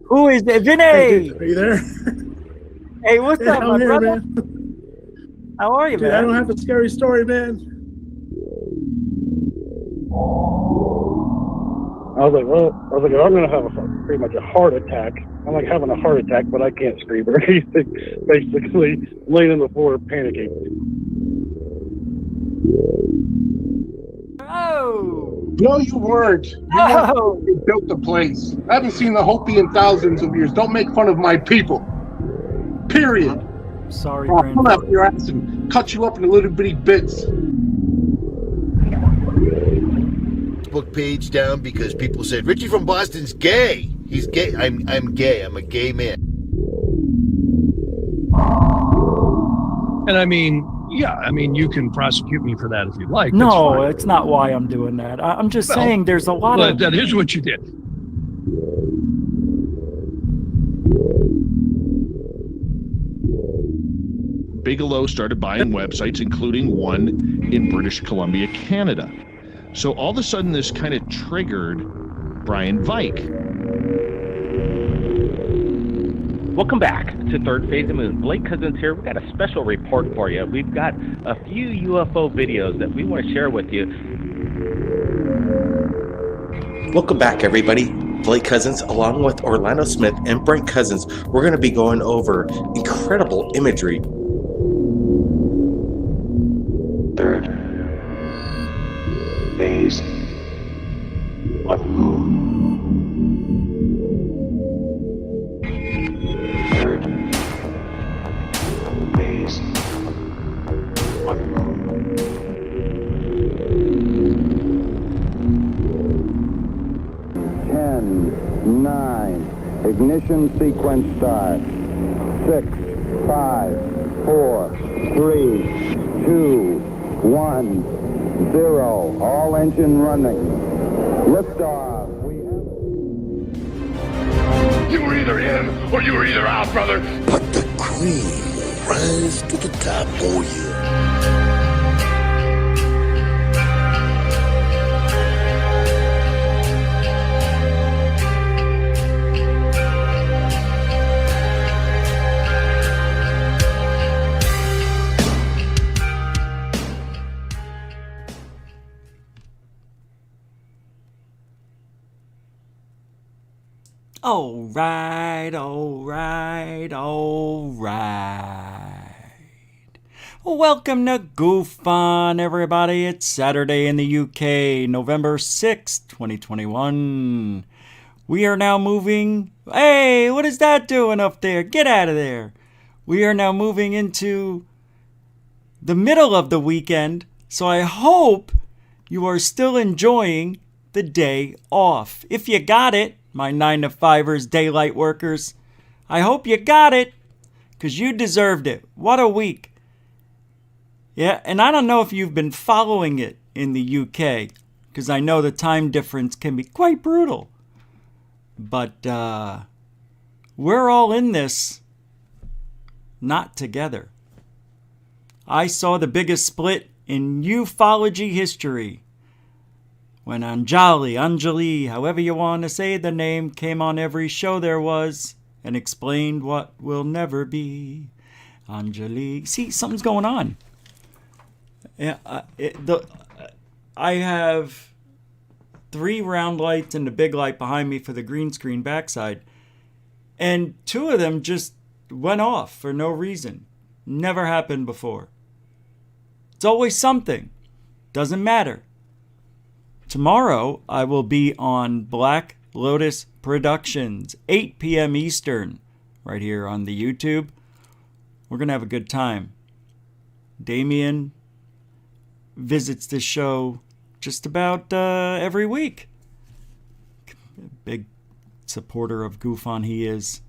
Who is it? Vinny! Hey, dude, are you there? Hey, what's up, I'm my here, brother? man. How are you, Dude, man? I don't have a scary story, man. I was like, I'm gonna have pretty much a heart attack. I'm like having a heart attack, but I can't scream or anything. Basically, laying on the floor, panicking. Oh! No, you weren't. You built the place. I haven't seen the Hopi in thousands of years. Don't make fun of my people. Period. Sorry, I'll pull grandfather. out your ass and cut you up into little bitty bits. Facebook page down because people said Richie from Boston's gay. He's gay. I'm gay. I'm a gay man. And I mean, yeah, I mean, you can prosecute me for that if you like. No, it's not why I'm doing that. I'm just saying there's a lot of... That is what you did. Bigelow started buying websites, including one in British Columbia, Canada. So all of a sudden, this kind of triggered Brian Vike. Welcome back to Third Phase of Moon. Blake Cousins here. We've got a special report for you. We've got a few UFO videos that we want to share with you. Welcome back, everybody. Blake Cousins, along with Orlando Smith and Brent Cousins, we're going to be going over incredible imagery. Third phase of moon. Third phase of moon. 10, 9, ignition sequence start. 6, 5, 4, 3, 2, 1, 0. All engine running. Liftoff. You were either in or you were either out, brother. But the cream will rise to the top. Oh yeah. All right. Welcome to GUFON, everybody. It's Saturday in the UK, November 6th, 2021. We are now moving... Hey, what is that doing up there? Get out of there. We are now moving into the middle of the weekend, so I hope you are still enjoying the day off. If you got it, my 9-to-5ers, daylight workers, I hope you got it, because you deserved it. What a week. Yeah, and I don't know if you've been following it in the UK, because I know the time difference can be quite brutal. But we're all in this, not together. I saw the biggest split in UFOlogy history when Anjali, however you want to say the name, came on every show there was and explained what will never be. Anjali. See, something's going on. Yeah, I have 3 round lights and the big light behind me for the green screen backside. And 2 of them just went off for no reason. Never happened before. It's always something. Doesn't matter. Tomorrow, I will be on Black Lotus Productions, 8 p.m. Eastern, right here on the YouTube. We're going to have a good time. Damien visits the show just about every week. Big supporter of GUFON he is.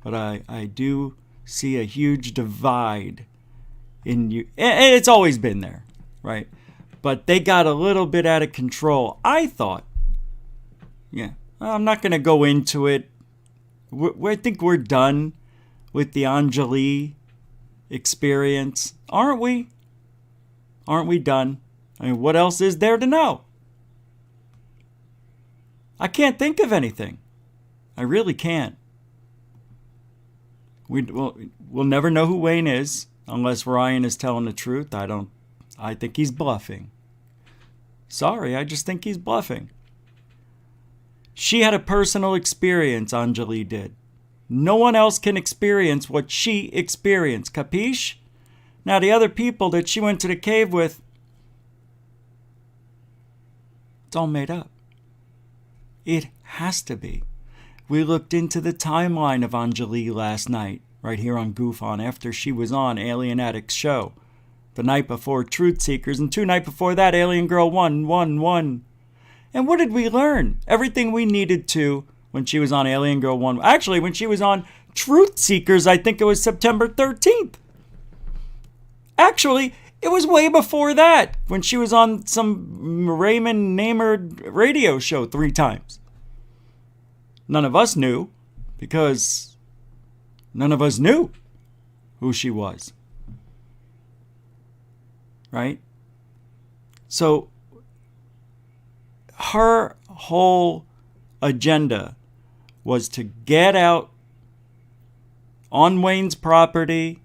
But I do see a huge divide in you. And it's always been there, right? But they got a little bit out of control. I thought, yeah, I'm not going to go into it. I think we're done with the Anjali experience. Aren't we? Aren't we done? I mean, what else is there to know? I can't think of anything. I really can't. We'll never know who Wayne is unless Ryan is telling the truth. I think he's bluffing. Sorry, I just think he's bluffing. She had a personal experience, Anjali did. No one else can experience what she experienced. Capiche? Now, the other people that she went to the cave with, it's all made up. It has to be. We looked into the timeline of Anjali last night, right here on GUFON, after she was on Alien Addict's show. The night before, Truth Seekers, and 2 nights before that, Alien Girl 111. And what did we learn? Everything we needed to when she was on Alien Girl 1. Actually, when she was on Truth Seekers, I think it was September 13th. Actually, it was way before that, when she was on some Raymond Namer radio show 3 times. None of us knew, because none of us knew who she was. Right? So, her whole agenda was to get out on Wayne's property.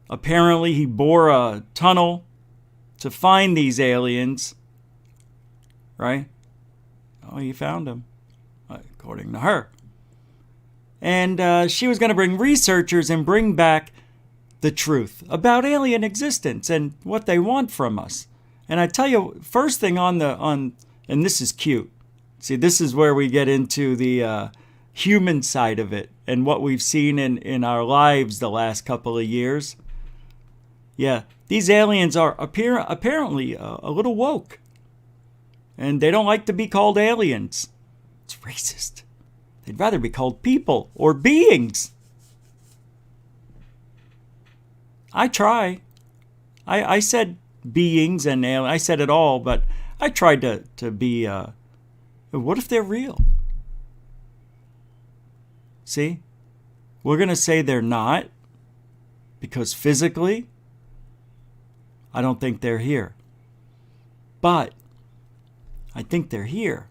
Apparently, he bore a tunnel to find these aliens. Right? Oh, he found them, according to her. And she was going to bring researchers and bring back the truth about alien existence and what they want from us. And I tell you, first thing on and this is cute. See, this is where we get into the human side of it and what we've seen in our lives the last couple of years. Yeah, these aliens are apparently a little woke. And they don't like to be called aliens. It's racist. They'd rather be called people or beings. I try. I said beings and aliens. I said it all, but I tried to be, what if they're real? See? We're going to say they're not, because physically, I don't think they're here. But I think they're here.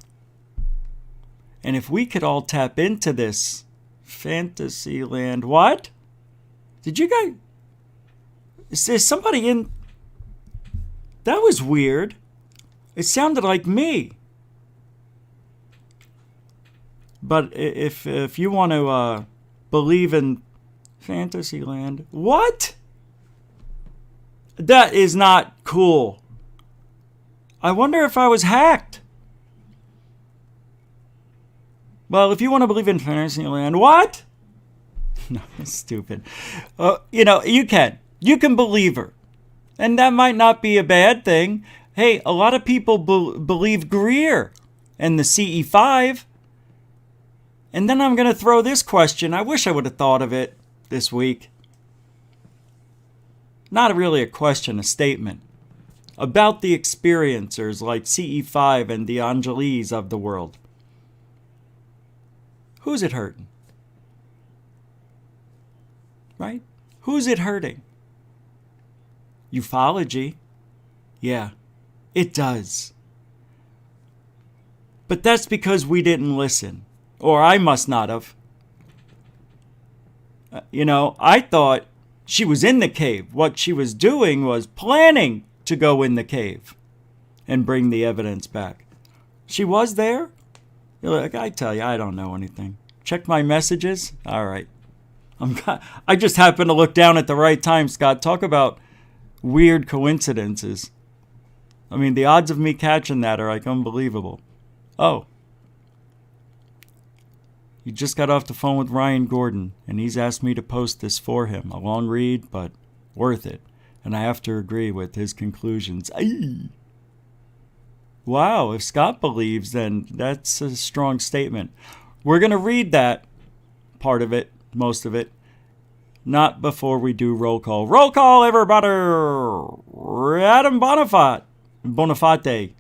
And if we could all tap into this fantasy land, what? Did you guys? Is somebody in? That was weird. It sounded like me. But if you want to believe in fantasy land, what? That is not cool. I wonder if I was hacked. Well, if you want to believe in Fantasyland, what? No, it's stupid. You can. You can believe her. And that might not be a bad thing. Hey, a lot of people believe Greer and the CE5. And then I'm going to throw this question. I wish I would have thought of it this week. Not really a question, a statement. About the experiencers like CE5 and the Anjalis of the world. Who's it hurting? Right? Who's it hurting? UFOlogy. Yeah, it does. But that's because we didn't listen. Or I must not have. I thought she was in the cave. What she was doing was planning to go in the cave and bring the evidence back. She was there? I tell you, I don't know anything. Check my messages. All right. I just happened to look down at the right time, Scott. Talk about weird coincidences. I mean, the odds of me catching that are like unbelievable. Oh. You just got off the phone with Ryan Gordon, and he's asked me to post this for him. A long read, but worth it. And I have to agree with his conclusions. Aye. Wow, if Scott believes, then that's a strong statement. We're going to read that part of it, most of it, not before we do roll call. Roll call, everybody! Adam Bonifate.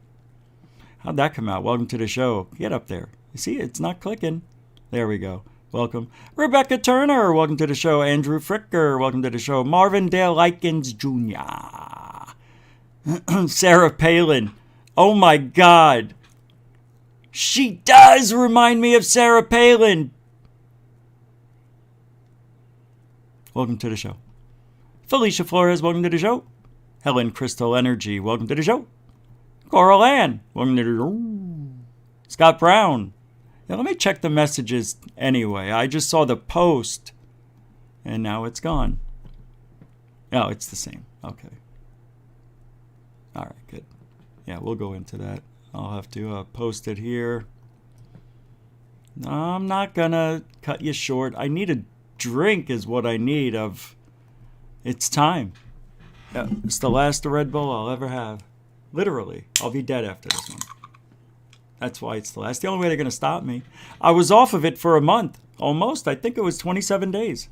How'd that come out? Welcome to the show. Get up there. You see, it's not clicking. There we go. Welcome. Rebecca Turner. Welcome to the show. Andrew Fricker. Welcome to the show. Marvin Dale Likens Jr. Sarah Palin. Oh my God. She does remind me of Sarah Palin. Welcome to the show. Felicia Flores, welcome to the show. Helen Crystal Energy, welcome to the show. Coral Ann, welcome to the show. Scott Brown. Now, let me check the messages anyway. I just saw the post, and now it's gone. Oh, it's the same. Okay. All right, good. Yeah, we'll go into that. I'll have to post it here. No, I'm not going to cut you short. I need a drink is what I need of... It's time. Yeah, it's the last Red Bull I'll ever have. Literally. I'll be dead after this one. That's why it's the last. The only way they're going to stop me. I was off of it for a month. Almost. I think it was 27 days.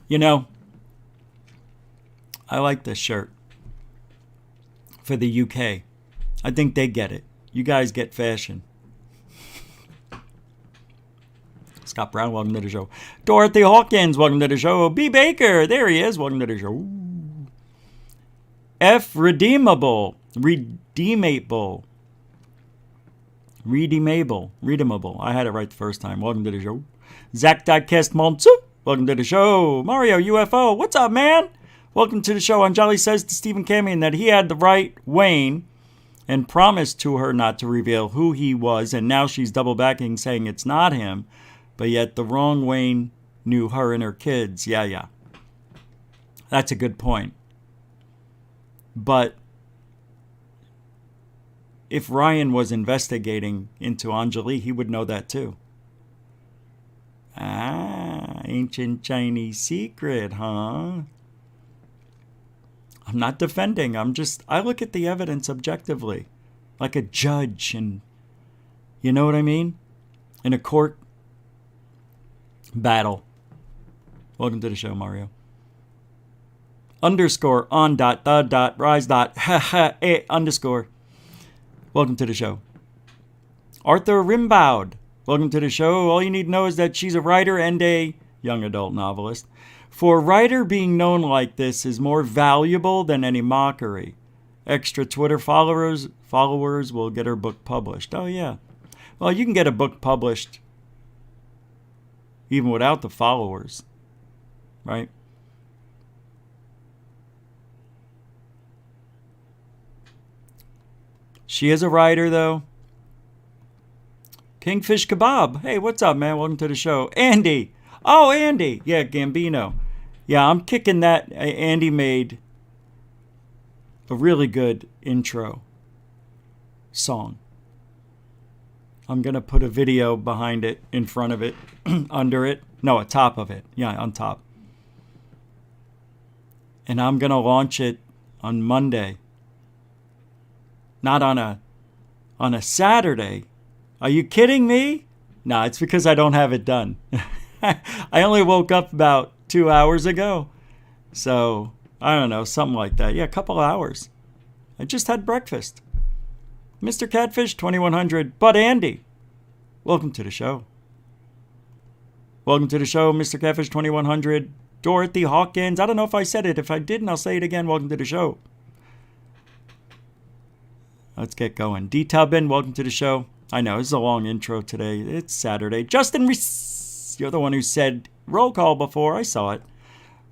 You know, I like this shirt for the UK. I think they get it. You guys get fashion. Scott Brown, welcome to the show. Dorothy Hawkins, welcome to the show. B. Baker, there he is. Welcome to the show. F. Redeemable. Redeemable. I had it right the first time. Welcome to the show. Zach Diecast Monsu, welcome to the show. Mario UFO, what's up, man? Welcome to the show. Anjali says to Stephen Camion that he had the right Wayne and promised to her not to reveal who he was, and now she's double backing saying it's not him, but yet the wrong Wayne knew her and her kids. Yeah. That's a good point. But if Ryan was investigating into Anjali, he would know that too. Ah, ancient Chinese secret, huh? I'm not defending. I look at the evidence objectively, like a judge, and you know what I mean? In a court battle. Welcome to the show, Mario. Underscore on dot the dot rise dot ha ha underscore. Welcome to the show. Arthur Rimbaud. Welcome to the show. All you need to know is that she's a writer and a young adult novelist. For a writer, being known like this is more valuable than any mockery. Extra Twitter followers will get her book published. Oh, yeah. Well, you can get a book published even without the followers, right? She is a writer, though. Kingfish Kebab. Hey, what's up, man? Welcome to the show. Andy. Oh, Andy. Yeah, Gambino. Yeah, I'm kicking that. Andy made a really good intro song. I'm going to put a video behind it, in front of it, under it. No, on top of it. Yeah, on top. And I'm going to launch it on Monday. Not on a Saturday. Are you kidding me? No, it's because I don't have it done. I only woke up about 2 hours ago. So, I don't know, something like that. Yeah, a couple hours. I just had breakfast. Mr. Catfish 2100. But Andy, welcome to the show. Welcome to the show, Mr. Catfish 2100. Dorothy Hawkins. I don't know if I said it. If I didn't, I'll say it again. Welcome to the show. Let's get going. D Tubbin, welcome to the show. I know, this is a long intro today. It's Saturday. Justin Reese, you're the one who said roll call before. I saw it.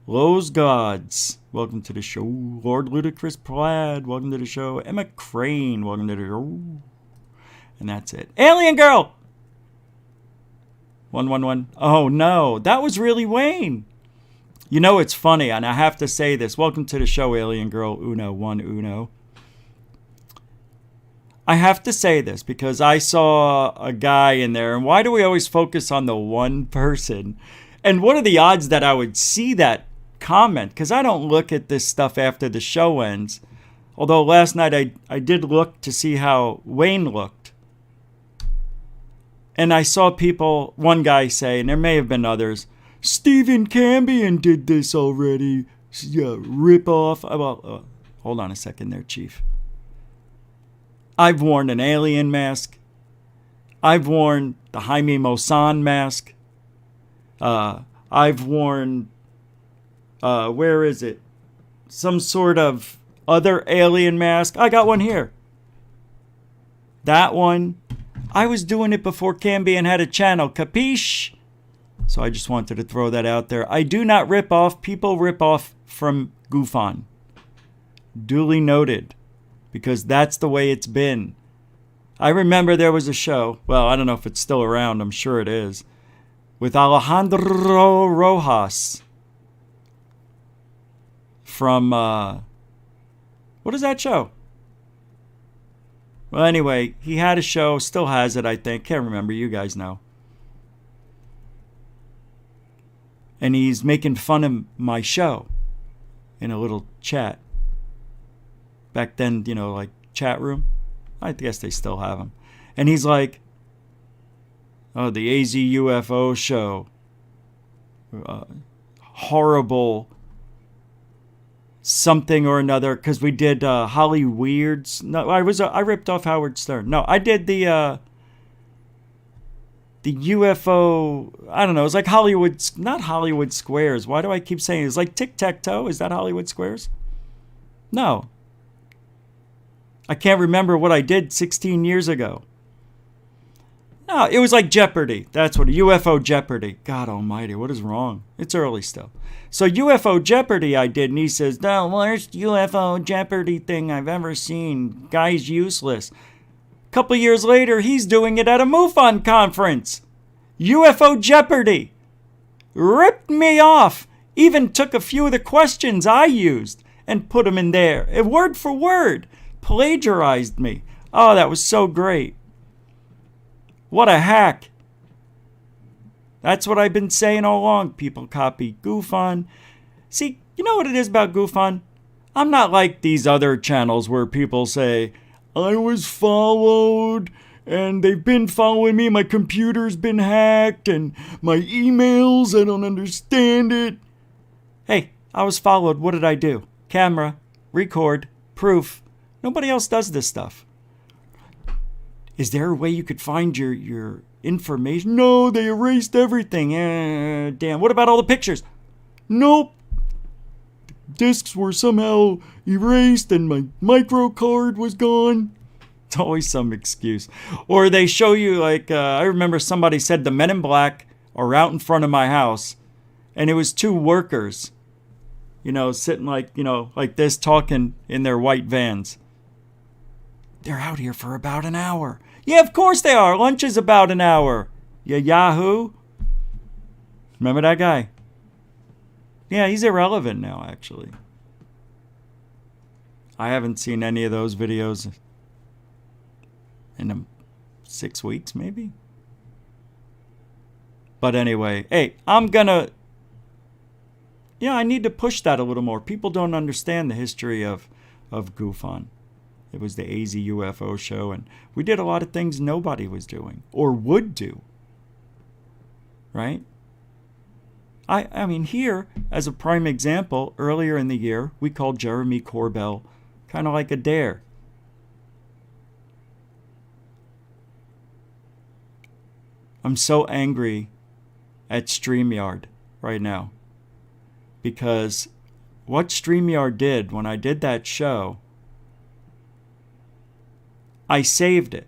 Lowe's Gods, welcome to the show. Lord Ludicrous Plaid, welcome to the show. Emma Crane, welcome to the show. And that's it. Alien Girl! 111. Oh no, that was really Wayne. You know, it's funny, and I have to say this. Welcome to the show, Alien Girl Uno. I have to say this because I saw a guy in there, and why do we always focus on the one person? And what are the odds that I would see that comment? Because I don't look at this stuff after the show ends. Although last night I did look to see how Wayne looked. And I saw people, one guy say, and there may have been others, Stephen Cambion did this already. Rip off. Hold on a second there, Chief. I've worn an alien mask. I've worn the Jaime Maussan mask. I've worn where is it? Some sort of other alien mask. I got one here. That one. I was doing it before Cambian had a channel. Capiche? So I just wanted to throw that out there. I do not rip off. People rip off from GUFON. Duly noted. Because that's the way it's been. I remember there was a show. Well, I don't know if it's still around. I'm sure it is. With Alejandro Rojas. From, what is that show? Well, anyway, he had a show. Still has it, I think. Can't remember. You guys know. And he's making fun of my show in a little chat. Back then, you know, like chat room. I guess they still have them. And he's like, oh, the AZ UFO show. Horrible something or another. Because we did Holly Weirds. No, I ripped off Howard Stern. No, I did the UFO, I don't know, it's like Hollywood, not Hollywood Squares. Why do I keep saying it? It's like Tic-Tac-Toe. Is that Hollywood Squares? No. I can't remember what I did 16 years ago. No, it was like Jeopardy. That's what, UFO Jeopardy. God almighty, what is wrong? It's early still. So UFO Jeopardy I did, and he says, the worst UFO Jeopardy thing I've ever seen. Guy's useless. Couple years later, he's doing it at a MUFON conference. UFO Jeopardy. Ripped me off. Even took a few of the questions I used and put them in there. Word for word. Plagiarized me. Oh, that was so great. What a hack. That's what I've been saying all along. People copy GUFON. See, you know what it is about GUFON? I'm not like these other channels where people say, I was followed, and they've been following me, my computer's been hacked, and my emails, I don't understand it. Hey, I was followed, what did I do? Camera, record, proof. Nobody else does this stuff. Is there a way you could find your information? No, they erased everything. Damn, what about all the pictures? Nope. Discs were somehow erased and my micro card was gone. It's always some excuse. Or they show you, like, I remember somebody said the Men in Black are out in front of my house, and it was two workers, you know, sitting like, you know, like this, talking in their white vans. They're out here for about an hour. Yeah, of course they are. Lunch is about an hour. You Yahoo. Remember that guy? Yeah, he's irrelevant now, actually. I haven't seen any of those videos in 6 weeks, maybe. But anyway, hey, I'm gonna... Yeah, I need to push that a little more. People don't understand the history of GUFON. It was the AZ UFO show, and we did a lot of things nobody was doing or would do. Right? I mean, here, as a prime example, earlier in the year, we called Jeremy Corbell kind of like a dare. I'm so angry at StreamYard right now. Because what StreamYard did when I did that show, I saved it.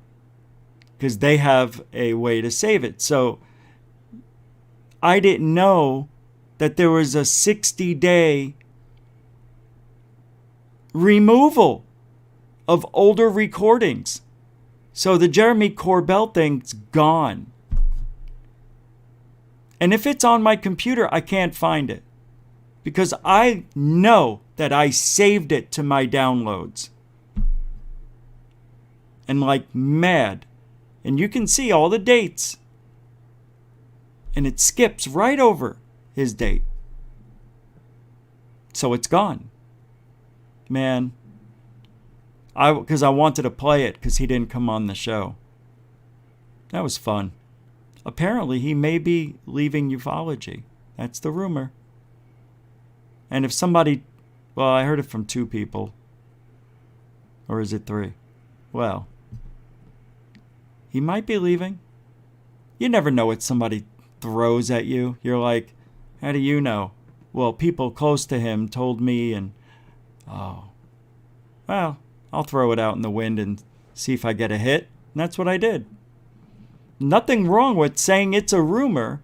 Because they have a way to save it. So I didn't know that there was a 60-day removal of older recordings. So the Jeremy Corbell thing's gone. And if it's on my computer, I can't find it. Because I know that I saved it to my downloads. And like mad. And you can see all the dates. And it skips right over his date. So it's gone. Man. Because I wanted to play it because he didn't come on the show. That was fun. Apparently he may be leaving UFOlogy. That's the rumor. And if somebody... Well, I heard it from 2 people. Or is it 3? Well. He might be leaving. You never know what somebody throws at you. You're like, how do you know? well, people close to him told me, and well, I'll throw it out in the wind and see if I get a hit. And that's what I did. Nothing wrong with saying it's a rumor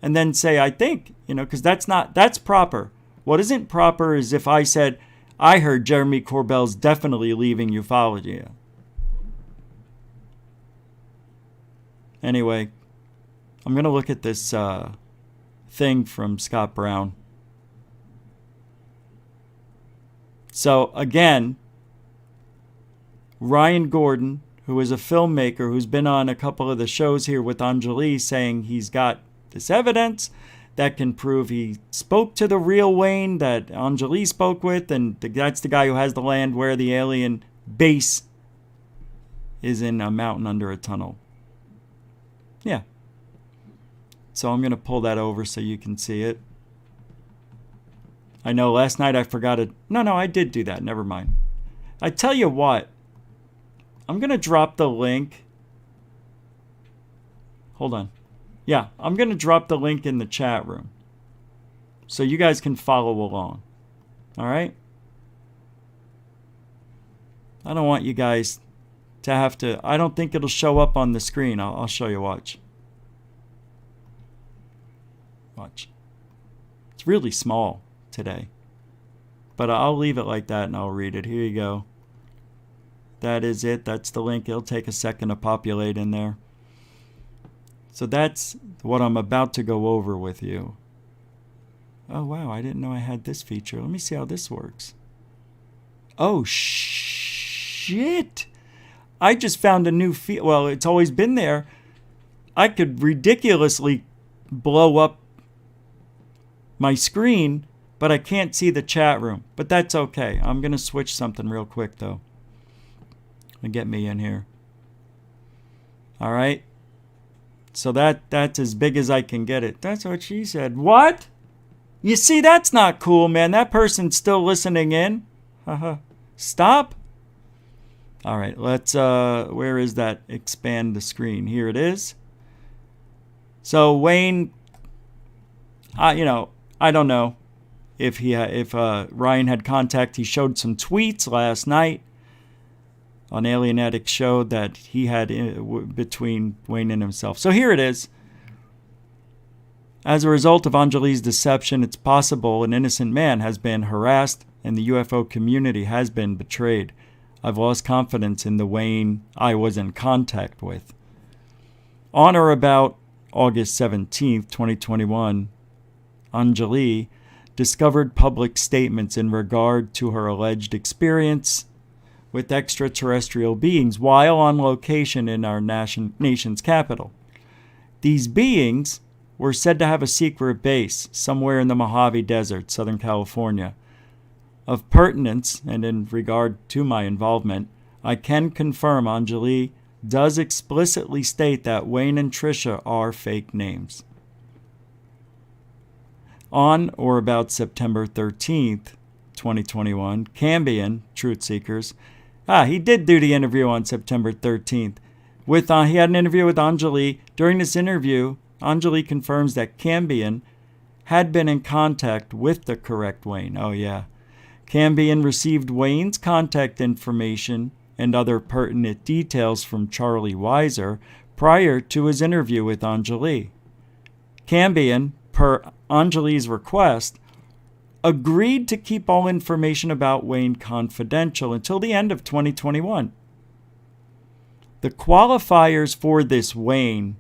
and then say, I think, because that's proper. What isn't proper is if I said, I heard Jeremy Corbell's definitely leaving ufology. Anyway, I'm going to look at this thing from Scott Brown. So, again, Ryan Gordon, who is a filmmaker who's been on a couple of the shows here with Anjali, saying he's got this evidence that can prove he spoke to the real Wayne that Anjali spoke with, and that's the guy who has the land where the alien base is in a mountain under a tunnel. Yeah. So I'm going to pull that over so you can see it. I know last night I forgot it. No, I did do that. Never mind. I tell you what. I'm going to drop the link. Hold on. Yeah, I'm going to drop the link in the chat room so you guys can follow along. All right? I don't want you guys to have to. I don't think it'll show up on the screen. I'll show you. Watch. Watch. It's really small today. But I'll leave it like that and I'll read it. Here you go. That is it. That's the link. It'll take a second to populate in there. So that's what I'm about to go over with you. Oh, wow. I didn't know I had this feature. Let me see how this works. Oh, shit. I just found a new feature. Well, it's always been there. I could ridiculously blow up my screen, but I can't see the chat room. But that's okay. I'm going to switch something real quick, though. And get me in here. All right. So that's as big as I can get it. That's what she said. What? You see, that's not cool, man. That person's still listening in. Stop. All right. Let's, where is that? Expand the screen. Here it is. So Wayne, I don't know if Ryan had contact. He showed some tweets last night on Alien Addict show that he had between Wayne and himself. So here it is. As a result of Anjali's deception, it's possible an innocent man has been harassed and the UFO community has been betrayed. I've lost confidence in the Wayne I was in contact with. On or about August 17th, 2021, Anjali discovered public statements in regard to her alleged experience with extraterrestrial beings while on location in our nation's capital. These beings were said to have a secret base somewhere in the Mojave Desert, Southern California. Of pertinence, and in regard to my involvement, I can confirm Anjali does explicitly state that Wayne and Tricia are fake names. On or about September 13th, 2021, Cambion, Truth Seekers, he did do the interview on September 13th. He had an interview with Anjali. During this interview, Anjali confirms that Cambion had been in contact with the correct Wayne. Oh, yeah. Cambion received Wayne's contact information and other pertinent details from Charlie Weiser prior to his interview with Anjali. Cambion, per Anjali's request, agreed to keep all information about Wayne confidential until the end of 2021. The qualifiers for this Wayne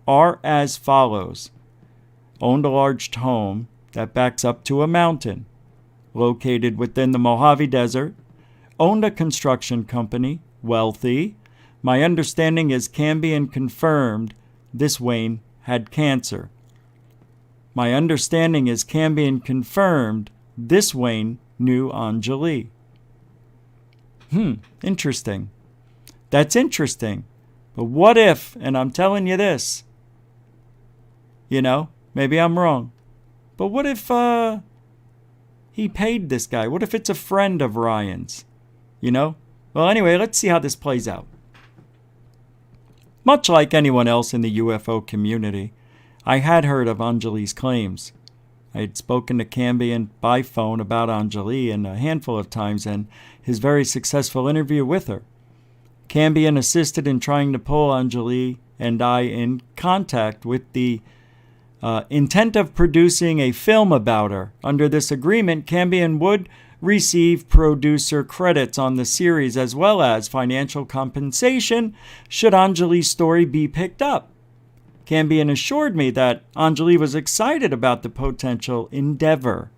are as follows. Owned a large home that backs up to a mountain, located within the Mojave Desert, owned a construction company, wealthy. My understanding is Cambion confirmed this Wayne had cancer. My understanding is Cambion confirmed this Wayne knew Anjali. Interesting. That's interesting. But what if, and I'm telling you this, maybe I'm wrong, but what if he paid this guy? What if it's a friend of Ryan's? Well, anyway, let's see how this plays out. Much like anyone else in the UFO community, I had heard of Anjali's claims. I had spoken to Cambion by phone about Anjali and a handful of times and his very successful interview with her. Cambion assisted in trying to pull Anjali and I in contact with the intent of producing a film about her. Under this agreement, Cambion would receive producer credits on the series as well as financial compensation should Anjali's story be picked up. Cambion assured me that Anjali was excited about the potential endeavor.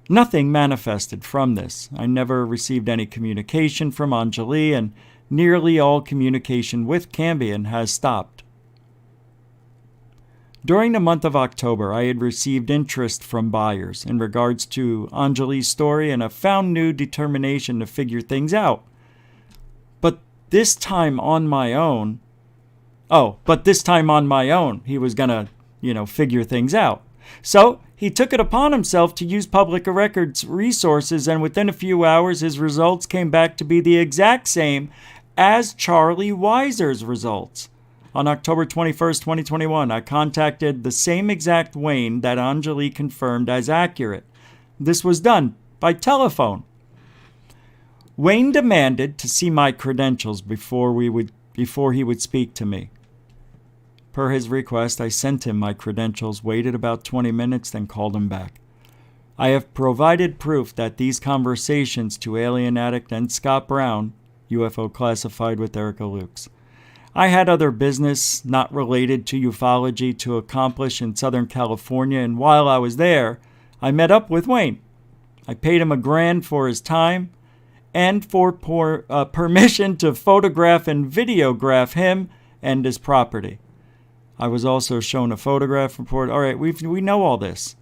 Nothing manifested from this. I never received any communication from Anjali, and nearly all communication with Cambion has stopped. During the month of October, I had received interest from buyers in regards to Anjali's story and a found new determination to figure things out. But this time on my own, he was going to, figure things out. So he took it upon himself to use public records resources, and within a few hours, his results came back to be the exact same as Charlie Weiser's results. On October 21st, 2021, I contacted the same exact Wayne that Anjali confirmed as accurate. This was done by telephone. Wayne demanded to see my credentials before he would speak to me. Per his request, I sent him my credentials, waited about 20 minutes, then called him back. I have provided proof that these conversations to Alien Addict and Scott Brown, UFO Classified with Erica Lukes. I had other business not related to ufology to accomplish in Southern California, and while I was there, I met up with Wayne. I paid him $1,000 for his time and for permission to photograph and videograph him and his property. I was also shown a photograph report. All right, we know all this.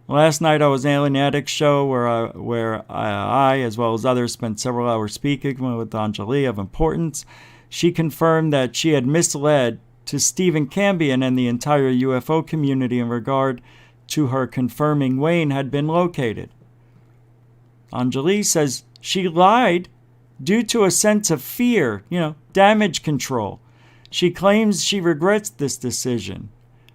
Last night I was at Alien Addict show where I, as well as others, spent several hours speaking with Anjali of importance. She confirmed that she had misled to Stephen Cambion and the entire UFO community in regard to her confirming Wayne had been located. Anjali says she lied due to a sense of fear, damage control. She claims she regrets this decision.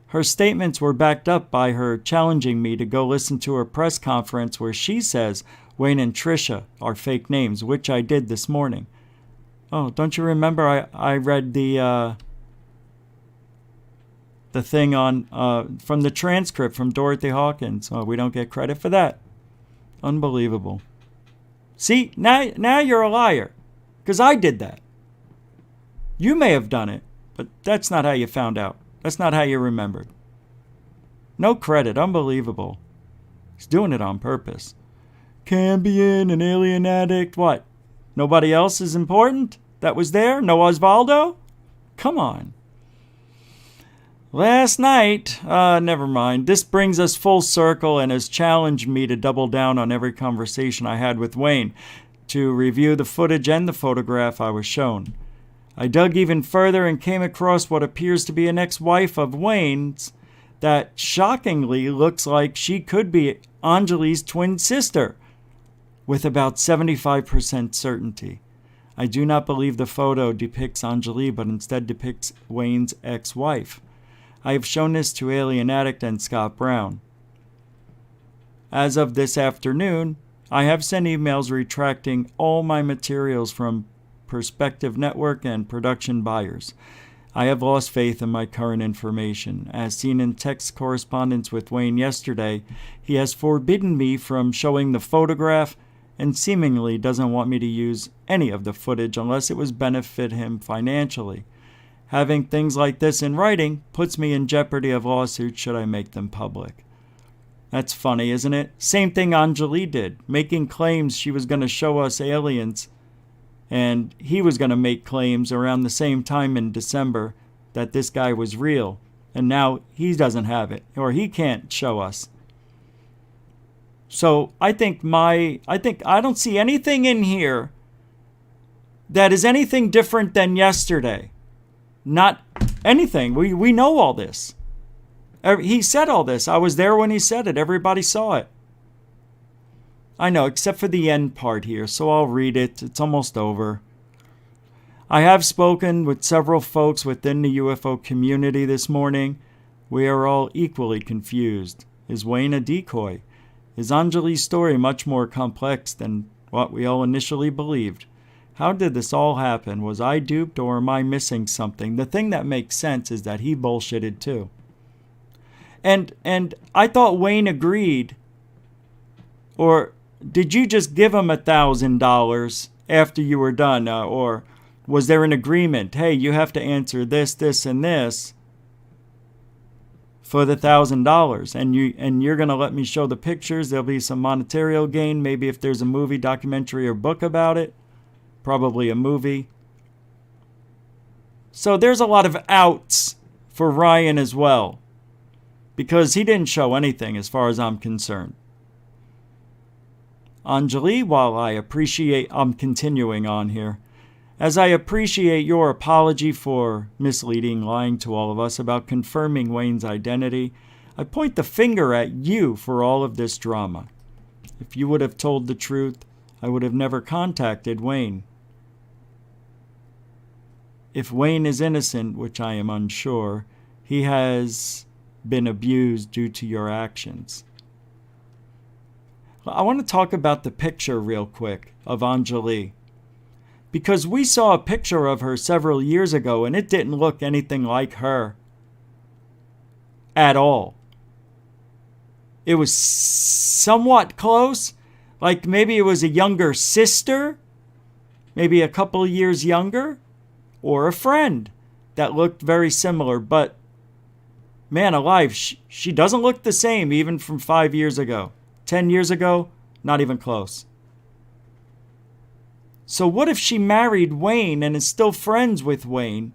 Her statements were backed up by her challenging me to go listen to her press conference where she says Wayne and Trisha are fake names, which I did this morning. Oh, don't you remember I read the thing on from the transcript from Dorothy Hawkins? Oh, we don't get credit for that. Unbelievable. See, now you're a liar, because I did that. You may have done it, but that's not how you found out. That's not how you remembered. No credit. Unbelievable. He's doing it on purpose. Cambion, an Alien Addict, what? Nobody else is important that was there? No Osvaldo? Come on. Last night, never mind. This brings us full circle and has challenged me to double down on every conversation I had with Wayne, to review the footage and the photograph I was shown. I dug even further and came across what appears to be an ex-wife of Wayne's that shockingly looks like she could be Anjali's twin sister, with about 75% certainty. I do not believe the photo depicts Anjali, but instead depicts Wayne's ex-wife. I have shown this to Alien Addict and Scott Brown. As of this afternoon, I have sent emails retracting all my materials from Perspective Network and production buyers. I have lost faith in my current information. As seen in text correspondence with Wayne yesterday, he has forbidden me from showing the photograph and seemingly doesn't want me to use any of the footage unless it would benefit him financially. Having things like this in writing puts me in jeopardy of lawsuits should I make them public. That's funny, isn't it? Same thing Anjali did, making claims she was going to show us aliens, and he was going to make claims around the same time in December that this guy was real, and now he doesn't have it, or he can't show us. So I don't see anything in here that is anything different than yesterday. Not anything. We know all this. He said all this. I was there when he said it. Everybody saw it. I know, except for the end part here, so I'll read it. It's almost over. I have spoken with several folks within the UFO community this morning. We are all equally confused. Is Wayne a decoy? Is Anjali's story much more complex than what we all initially believed? How did this all happen? Was I duped or am I missing something? The thing that makes sense is that he bullshitted too. And I thought Wayne agreed. Or did you just give him $1,000 after you were done? Or was there an agreement? Hey, you have to answer this, this, and this for the $1,000, and you're gonna let me show the pictures. There'll be some monetary gain. Maybe if there's a movie, documentary, or book about it, probably a movie. So there's a lot of outs for Ryan as well, because he didn't show anything as far as I'm concerned. Anjali, while I'm continuing on here. As I appreciate your apology for misleading, lying to all of us about confirming Wayne's identity, I point the finger at you for all of this drama. If you would have told the truth, I would have never contacted Wayne. If Wayne is innocent, which I am unsure, he has been abused due to your actions. I want to talk about the picture real quick of Anjali, because we saw a picture of her several years ago and it didn't look anything like her at all. It was somewhat close, like maybe it was a younger sister, maybe a couple of years younger, or a friend that looked very similar. But man alive, she doesn't look the same even from 5 years ago. 10 years ago, not even close. So what if she married Wayne and is still friends with Wayne,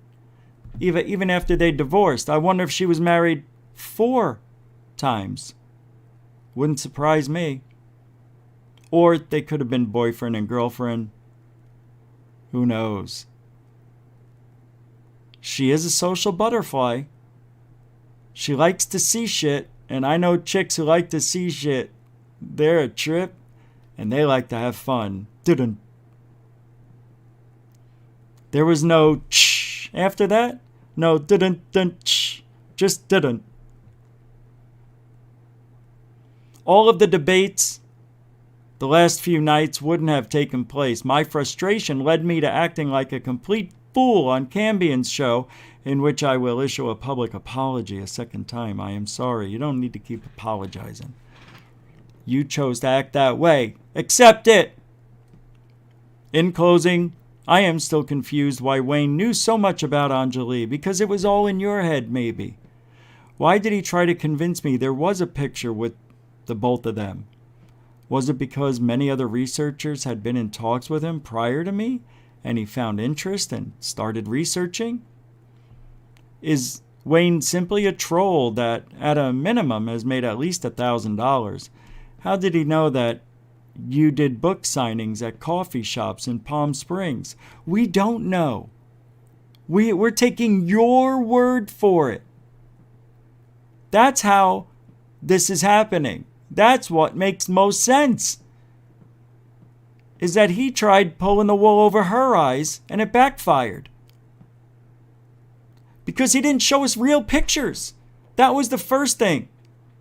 even after they divorced? I wonder if she was married 4 times. Wouldn't surprise me. Or they could have been boyfriend and girlfriend. Who knows? She is a social butterfly. She likes to see shit, and I know chicks who like to see shit. They're a trip, and they like to have fun. Didn't. There was no ch after that. No didn't ch. Just didn't. All of the debates the last few nights wouldn't have taken place. My frustration led me to acting like a complete fool on Cambian's show, in which I will issue a public apology a second time. I am sorry. You don't need to keep apologizing. You chose to act that way. Accept it. In closing, I am still confused why Wayne knew so much about Anjali, because it was all in your head, maybe. Why did he try to convince me there was a picture with the both of them? Was it because many other researchers had been in talks with him prior to me, and he found interest and started researching? Is Wayne simply a troll that, at a minimum, has made at least $1,000? How did he know that you did book signings at coffee shops in Palm Springs? We don't know. We're taking your word for it. That's how this is happening. That's what makes most sense. Is that he tried pulling the wool over her eyes and it backfired. Because he didn't show us real pictures. That was the first thing.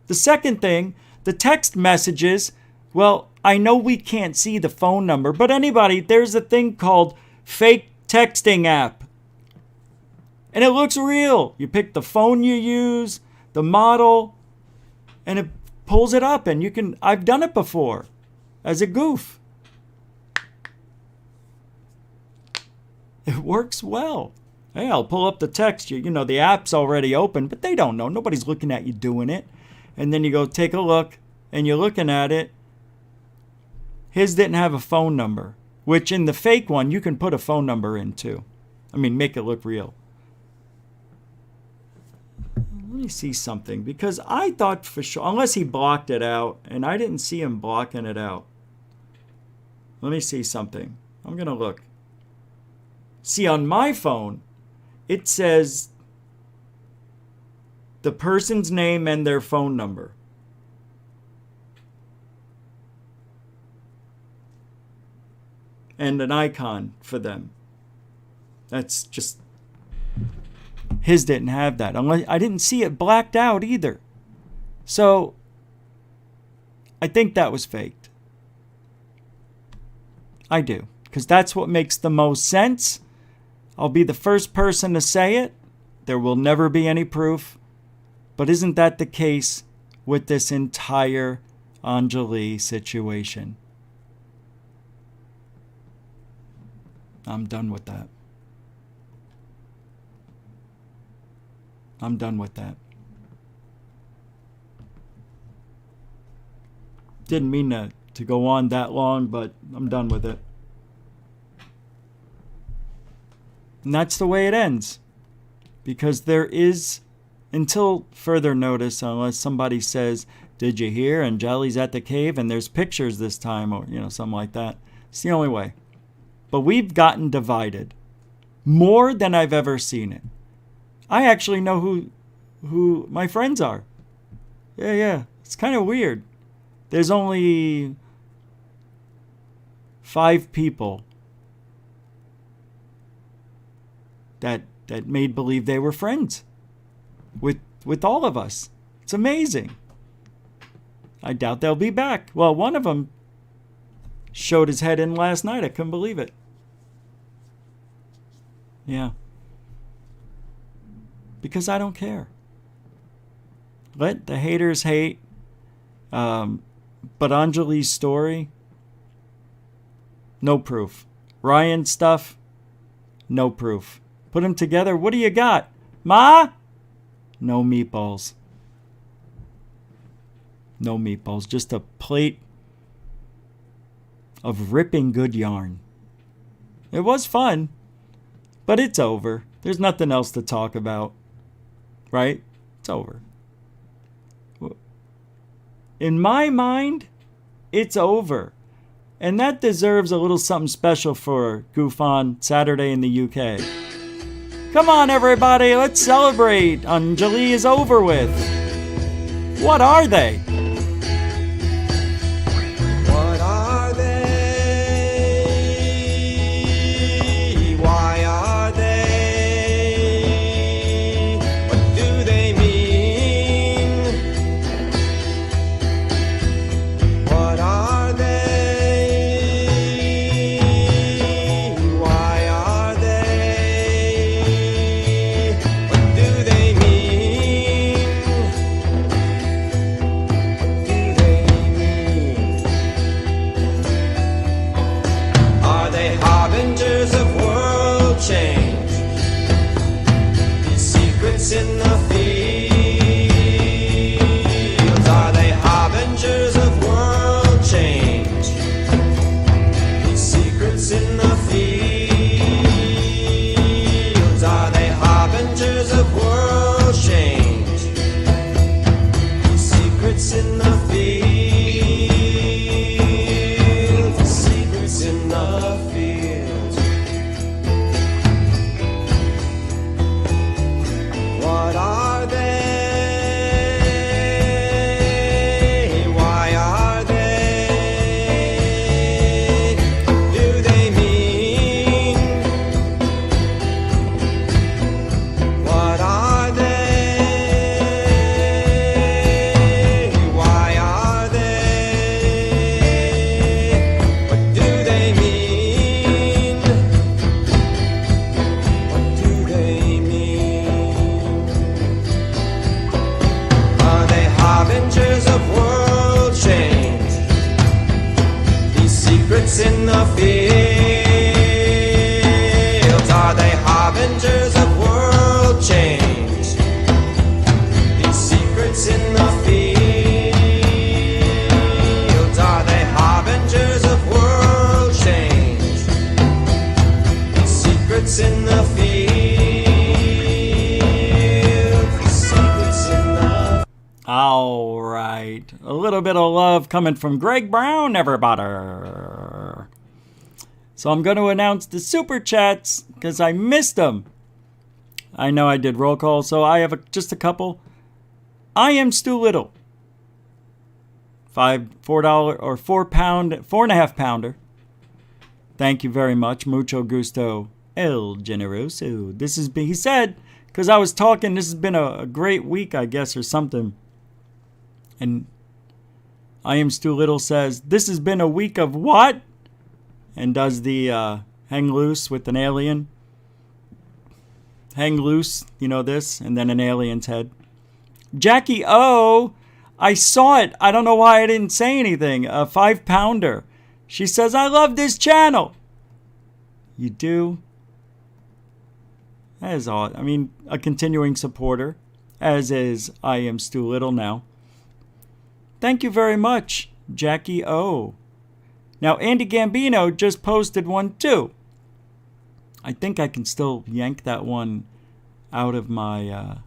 The second thing, the text messages, well, I know we can't see the phone number, but anybody, there's a thing called fake texting app. And it looks real. You pick the phone you use, the model, and it pulls it up, and you can, I've done it before as a goof. It works well. Hey, I'll pull up the text. You know, the app's already open, but they don't know. Nobody's looking at you doing it. And then you go take a look, and you're looking at it. His didn't have a phone number, which in the fake one, you can put a phone number in too. I mean, make it look real. Let me see something, because I thought for sure, unless he blocked it out, and I didn't see him blocking it out. Let me see something. I'm going to look. See, on my phone, it says the person's name and their phone number. And an icon for them. That's just... His didn't have that. Unless I didn't see it blacked out either. So I think that was faked. I do. Because that's what makes the most sense. I'll be the first person to say it. There will never be any proof. But isn't that the case with this entire Anjali situation? I'm done with that. I'm done with that. Didn't mean to go on that long, but I'm done with it. And that's the way it ends. Because there is, until further notice, unless somebody says, did you hear? Anjali's at the cave and there's pictures this time, or, something like that. It's the only way. But we've gotten divided. More than I've ever seen it. I actually know who my friends are. Yeah. It's kind of weird. There's only 5 people that made believe they were friends with all of us. It's amazing. I doubt they'll be back. Well, one of them showed his head in last night. I couldn't believe it. Yeah. Because I don't care. Let the haters hate. But Anjali's story, no proof. Ryan's stuff, no proof. Put them together, what do you got? Ma? No meatballs. No meatballs. Just a plate of ripping good yarn. It was fun, but it's over. There's nothing else to talk about. Right? It's over. In my mind, it's over. And that deserves a little something special for GUFON Saturday in the UK. Come on, everybody, let's celebrate. Anjali is over with. What are they? What are they? Why are they? What do they mean? What are they? Why are they? What do they mean? What do they mean? Are they harbingers of world change? These secrets in the fields. Are they harbingers of world change? These secrets in the fields. Are they harbingers of world change? These secrets in the fields. The secrets in the fields. What are they? Why are they? What do they mean? What are they? Why are they? What do they mean? What do they mean? Are they harbingers of world change? These secrets in the fields. Are they harbingers of world change? These secrets in the fields. Are they harbingers of world change? These secrets in the fields. These secrets in the All right. A little bit of love coming from Greg Brown, everybody. So I'm going to announce the super chats because I missed them. I know I did roll call, so I have just a couple. I am Stu Little. $4 or £4.5 pounder. Thank you very much. Mucho gusto. El generoso. This has been, he said, because I was talking, this has been a great week, I guess, or something. And I Am Stu Little says, this has been a week of what? And does the hang loose with an alien. Hang loose, you know this, and then an alien's head. Jackie O, I saw it. I don't know why I didn't say anything. A 5-pounder. She says, I love this channel. You do? That is odd. I mean, a continuing supporter, as is I Am Stu Little now. Thank you very much, Jackie O. Now, Andy Gambino just posted one too. I think I can still yank that one out of my...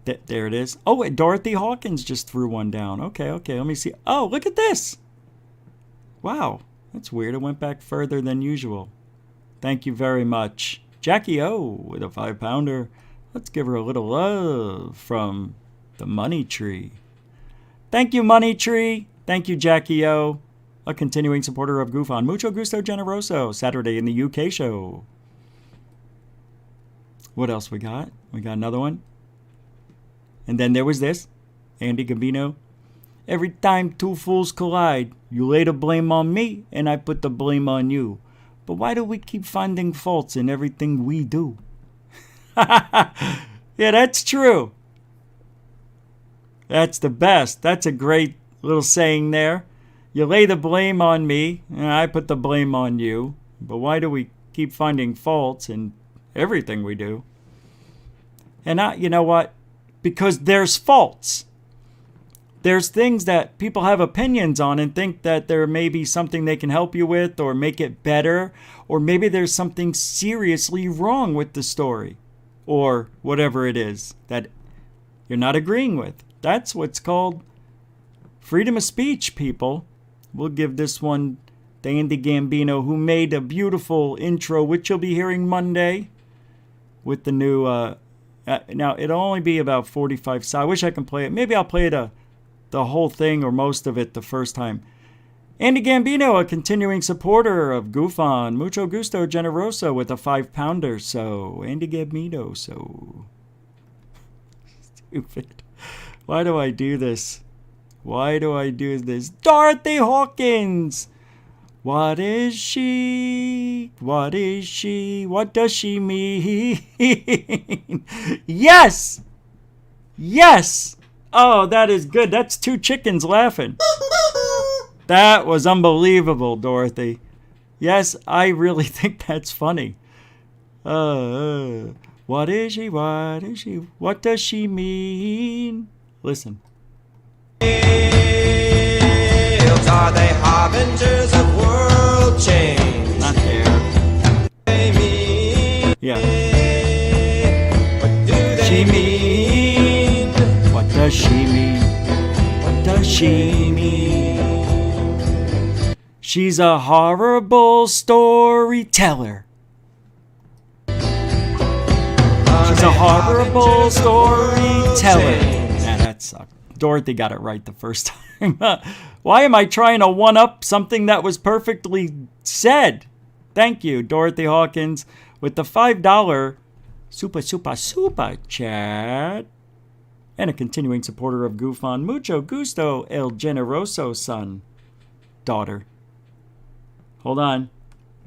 there it is. Oh, Dorothy Hawkins just threw one down. Okay, let me see. Oh, look at this. Wow, that's weird. It went back further than usual. Thank you very much. Jackie O with a 5-pounder. Let's give her a little love from the Money Tree. Thank you, Money Tree. Thank you, Jackie O. A continuing supporter of GUFON. Mucho gusto generoso. Saturday in the UK show. What else we got? We got another one. And then there was this. Andy Gambino. Every time two fools collide, you lay the blame on me and I put the blame on you. But why do we keep finding faults in everything we do? Yeah, that's true. That's the best. That's a great little saying there. You lay the blame on me, and I put the blame on you. But why do we keep finding faults in everything we do? And you know what? Because there's faults. There's things that people have opinions on and think that there may be something they can help you with or make it better. Or maybe there's something seriously wrong with the story. Or whatever it is that you're not agreeing with. That's what's called freedom of speech, people. We'll give this one to Andy Gambino, who made a beautiful intro, which you'll be hearing Monday with the new... now, it'll only be about 45 seconds. I wish I can play it. Maybe I'll play it the whole thing or most of it the first time. Andy Gambino, a continuing supporter of GUFON. Mucho gusto generoso with a 5-pounder. So, Andy Gambino, so... Stupid. Why do I do this? Why do I do this? Dorothy Hawkins! What is she? What is she? What does she mean? Yes! Yes! Oh, that is good. That's 2 chickens laughing. That was unbelievable, Dorothy. Yes, I really think that's funny. What is she? What is she? What does she mean? Listen. Tales are they harbingers of world change? Not there. Yeah. What do they mean? What does she mean? What does she mean? She's a horrible storyteller. She's a horrible storyteller. Nah, that sucked. Dorothy got it right the first time. Why am I trying to one-up something that was perfectly said? Thank you, Dorothy Hawkins, with the $5 super chat. And a continuing supporter of GUFON. Mucho gusto, El Generoso son. Daughter. Hold on.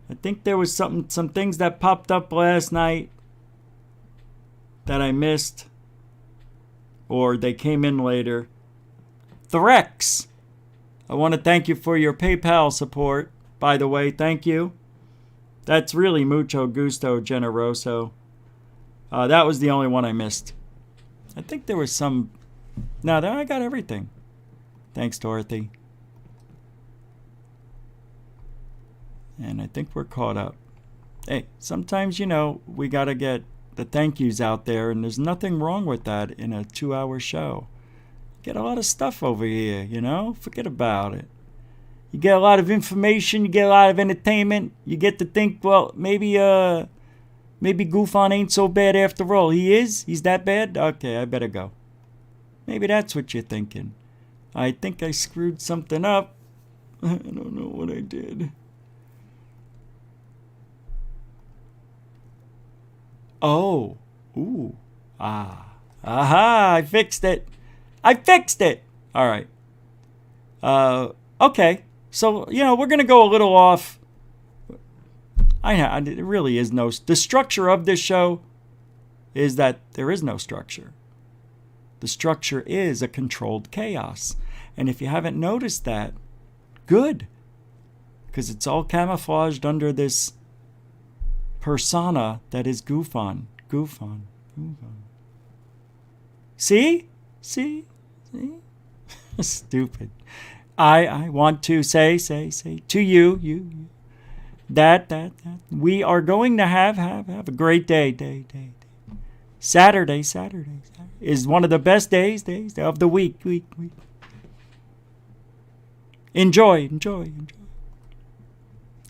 I think there was some things that popped up last night that I missed. Or they came in later. Threx. I want to thank you for your PayPal support. By the way, thank you. That's really mucho gusto generoso. That was the only one I missed. I think there was some... No, I got everything. Thanks, Dorothy. And I think we're caught up. Hey, sometimes, we got to get the thank yous out there, and there's nothing wrong with that in a 2-hour show. Get a lot of stuff over here, Forget about it. You get a lot of information, you get a lot of entertainment, you get to think, well, maybe GUFON ain't so bad after all. He is? He's that bad? Okay, I better go. Maybe that's what you're thinking. I think I screwed something up. I don't know what I did. Oh. Ooh. Ah. Aha, I fixed it. All right. Okay, so, we're going to go a little off. I know, it really is no... The structure of this show is that there is no structure. The structure is a controlled chaos. And if you haven't noticed that, good. Because it's all camouflaged under this persona that is GUFON. GUFON. See? Stupid. I want to say to you, that we are going to have a great day. Saturday is one of the best days of the week. Enjoy.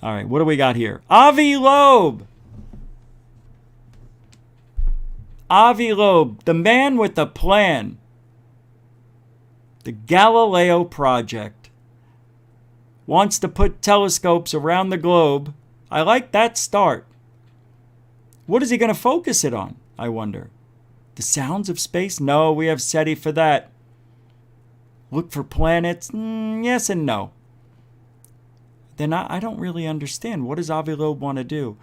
All right, what do we got here? Avi Loeb, the man with the plan. The Galileo Project wants to put telescopes around the globe. I like that start. What is he going to focus it on, I wonder? The sounds of space? No, we have SETI for that. Look for planets? Yes and no. Then I don't really understand. What does Avi Loeb want to do?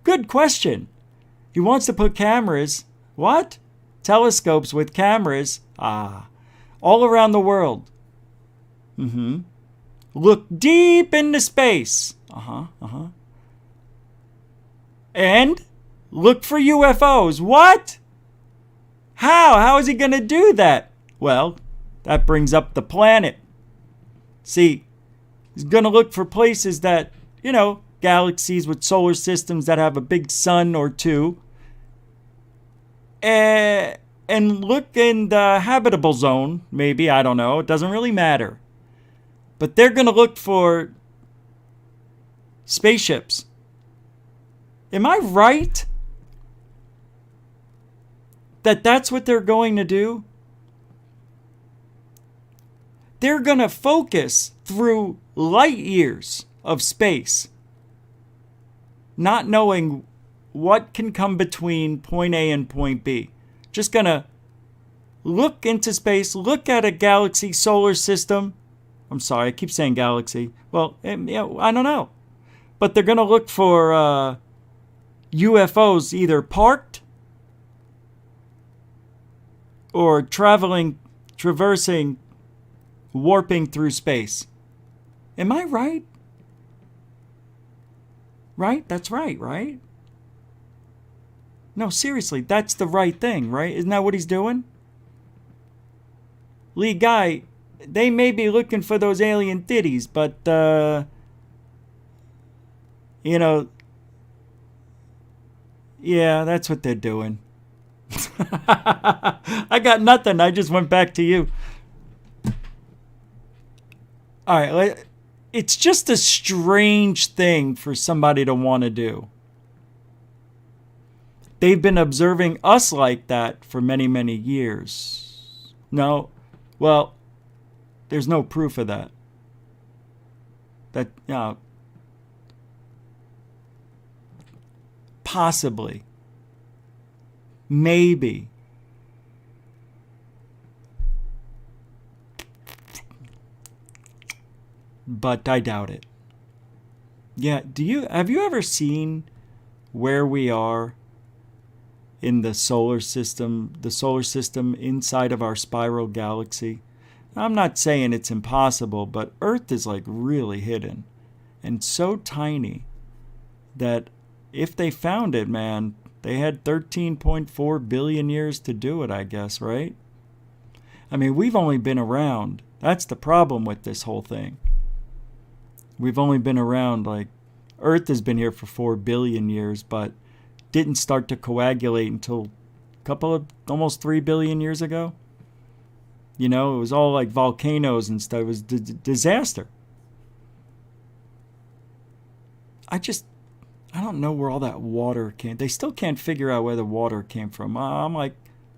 Good question. He wants to put cameras. What? Telescopes with cameras. All around the world. Look deep into space. And look for UFOs. What? How is he going to do that? Well, that brings up the planet. See, he's going to look for places that, galaxies with solar systems that have a big sun or two. And look in the habitable zone, maybe, I don't know. It doesn't really matter. But they're going to look for spaceships. Am I right? That's what they're going to do? They're going to focus through light years of space, not knowing what can come between point A and point B. Just going to look into space, look at a galaxy solar system. I'm sorry, I keep saying galaxy. Well, I don't know. But they're going to look for UFOs either parked or traversing, warping through space. Am I right? Right? That's right? No, seriously, that's the right thing, right? Isn't that what he's doing? Lee Guy, they may be looking for those alien titties, but, yeah, that's what they're doing. I got nothing. I just went back to you. All right, it's just a strange thing for somebody to want to do. They've been observing us like that for many, many years. No, well, there's no proof of that. Possibly. Maybe. But I doubt it. Yeah, have you ever seen where we are in the solar system inside of our spiral galaxy? I'm not saying it's impossible, but Earth is like really hidden and so tiny that if they found it, man, they had 13.4 billion years to do it, I guess, right? I mean, we've only been around. That's the problem with this whole thing. We've only been around, Earth has been here for 4 billion years, but didn't start to coagulate until a couple of almost 3 billion years ago. It was all like volcanoes and stuff. It was disaster. I don't know where all that water came. They still can't figure out where the water came from. I'm like,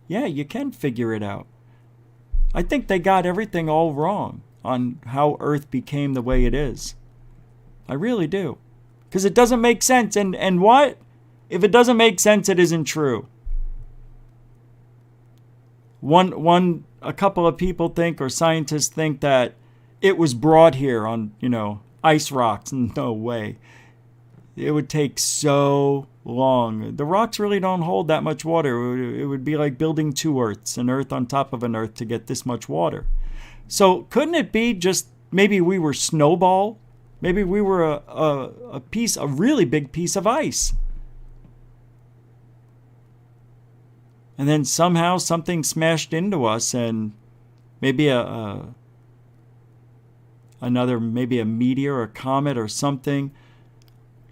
yeah, you can figure it out. I think they got everything all wrong on how Earth became the way it is. I really do. Because it doesn't make sense. And what? If it doesn't make sense, it isn't true. A couple of people think, or scientists think, that it was brought here on, ice rocks. No way. It would take so long. The rocks really don't hold that much water. It would be like building two Earths, an Earth on top of an Earth to get this much water. So couldn't it be just maybe we were Snowball? Maybe we were a really big piece of ice. And then somehow something smashed into us, and maybe maybe a meteor or a comet or something.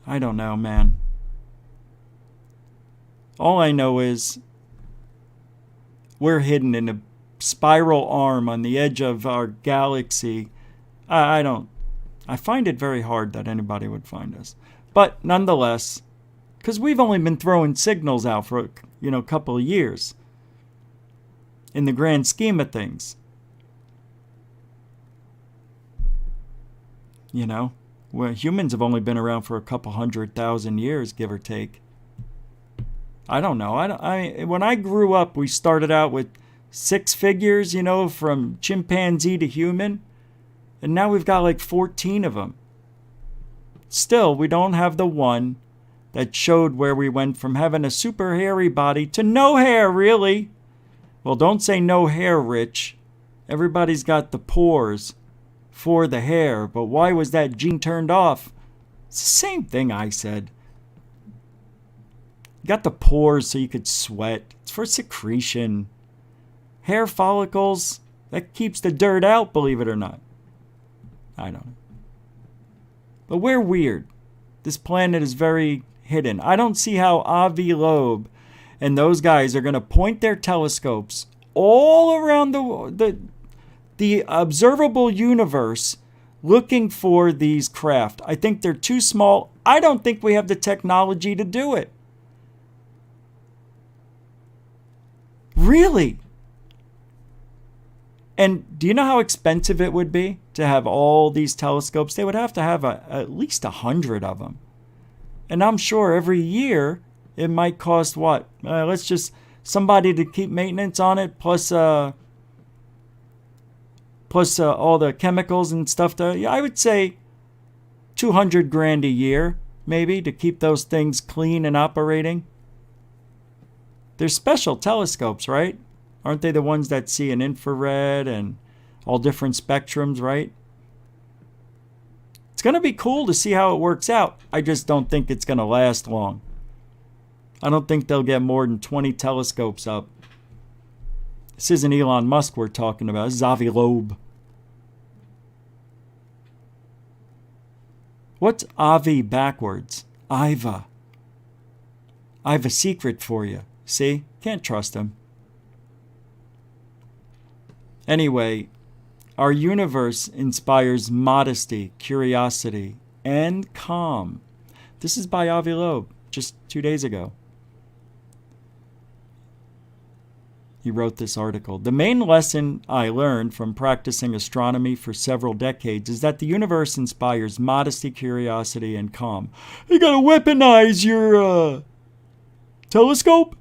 I don't know, man. All I know is we're hidden in a spiral arm on the edge of our galaxy. I find it very hard that anybody would find us. But nonetheless, because we've only been throwing signals out for a couple of years in the grand scheme of things. Where humans have only been around for a couple 100,000 years, give or take. I don't know. When I grew up, we started out with 6 figures, from chimpanzee to human. And now we've got like 14 of them. Still, we don't have the one that showed where we went from having a super hairy body to no hair, really. Well, don't say no hair, Rich. Everybody's got the pores for the hair, but why was that gene turned off? It's the same thing I said. You got the pores so you could sweat. It's for secretion. Hair follicles, that keeps the dirt out, believe it or not. I don't know. But we're weird. This planet is very hidden. I don't see how Avi Loeb and those guys are going to point their telescopes all around the observable universe looking for these craft. I think they're too small. I don't think we have the technology to do it. Really? And do you know how expensive it would be to have all these telescopes? They would have to have at least 100 of them. And I'm sure every year it might cost what? Let's just somebody to keep maintenance on it, plus all the chemicals and stuff. I would say $200,000 a year, maybe, to keep those things clean and operating. They're special telescopes, right? Aren't they the ones that see in infrared and all different spectrums, right? It's going to be cool to see how it works out. I just don't think it's going to last long. I don't think they'll get more than 20 telescopes up. This isn't Elon Musk we're talking about. This is Avi Loeb. What's Avi backwards? Iva. I have a secret for you. See? Can't trust him. Anyway, our universe inspires modesty, curiosity, and calm. This is by Avi Loeb, just 2 days ago. He wrote this article. The main lesson I learned from practicing astronomy for several decades is that the universe inspires modesty, curiosity, and calm. You gotta weaponize your telescope?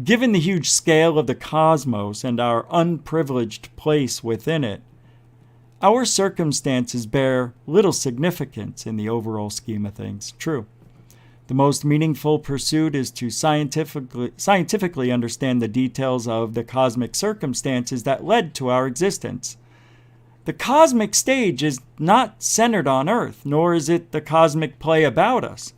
Given the huge scale of the cosmos and our unprivileged place within it, our circumstances bear little significance in the overall scheme of things. True. The most meaningful pursuit is to scientifically understand the details of the cosmic circumstances that led to our existence. The cosmic stage is not centered on Earth, nor is it the cosmic play about us.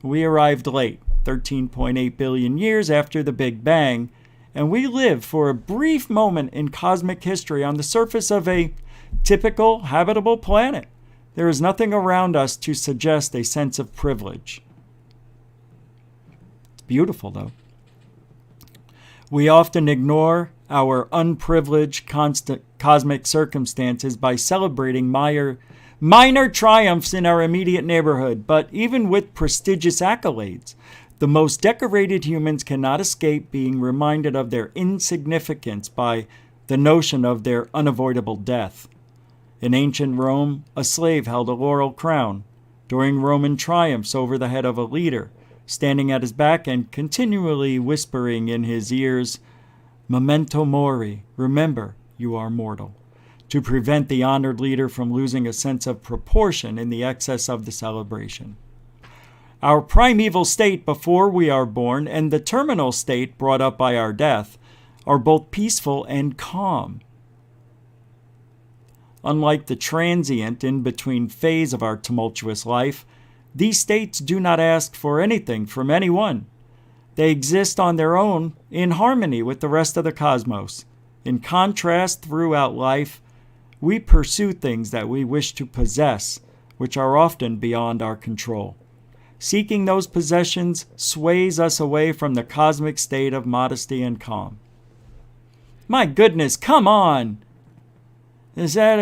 We arrived late, 13.8 billion years after the Big Bang, and we live for a brief moment in cosmic history on the surface of a typical habitable planet. There is nothing around us to suggest a sense of privilege. It's beautiful, though. We often ignore our unprivileged cosmic circumstances by celebrating minor triumphs in our immediate neighborhood, but even with prestigious accolades, the most decorated humans cannot escape being reminded of their insignificance by the notion of their unavoidable death. In ancient Rome, a slave held a laurel crown during Roman triumphs over the head of a leader, standing at his back and continually whispering in his ears, "Memento mori, remember, you are mortal." to prevent the honored leader from losing a sense of proportion in the excess of the celebration. Our primeval state before we are born and the terminal state brought up by our death are both peaceful and calm. Unlike the transient in-between phase of our tumultuous life, these states do not ask for anything from anyone. They exist on their own in harmony with the rest of the cosmos. In contrast, throughout life, we pursue things that we wish to possess, which are often beyond our control. Seeking those possessions sways us away from the cosmic state of modesty and calm. My goodness, come on! Is that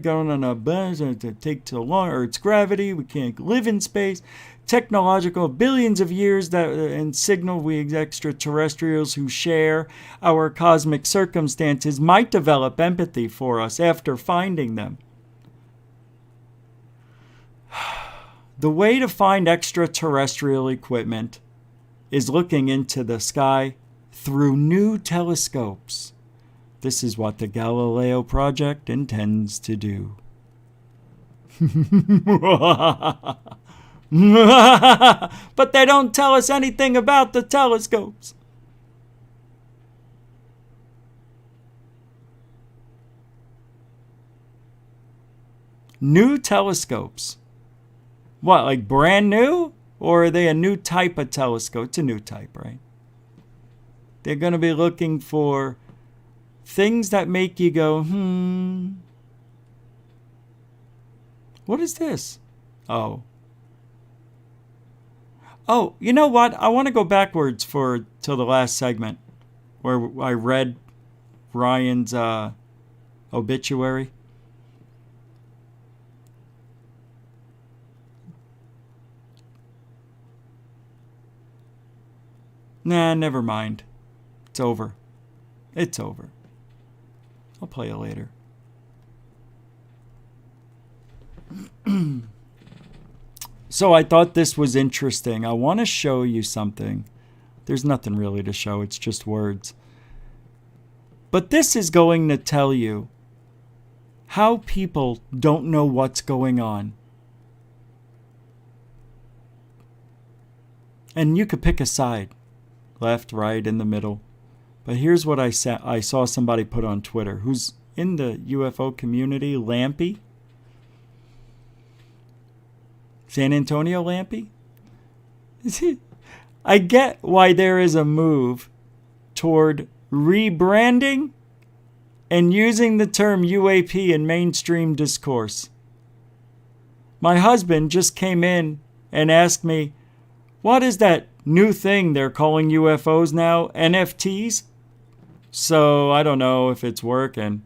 going on a bus to take too long, or it's gravity? We can't live in space. Technological billions of years that and signal we extraterrestrials who share our cosmic circumstances might develop empathy for us after finding them. The way to find extraterrestrial equipment is looking into the sky through new telescopes. This is what the Galileo Project intends to do. But they don't tell us anything about the telescopes. New telescopes. What, like brand new? Or are they a new type of telescope? It's a new type, right? They're going to be looking for things that make you go, What is this? Oh, you know what? I want to go backwards till the last segment where I read Ryan's obituary. Nah, never mind. It's over. It's over. I'll play it later. So I thought this was interesting. I want to show you something. There's nothing really to show. It's just words. But this is going to tell you how people don't know what's going on. And you could pick a side. Left, right, in the middle. But here's what I saw somebody put on Twitter who's in the UFO community, Lampy. San Antonio Lampy? I get why there is a move toward rebranding and using the term UAP in mainstream discourse. My husband just came in and asked me, what is that new thing they're calling UFOs now? NFTs? So I don't know if it's working.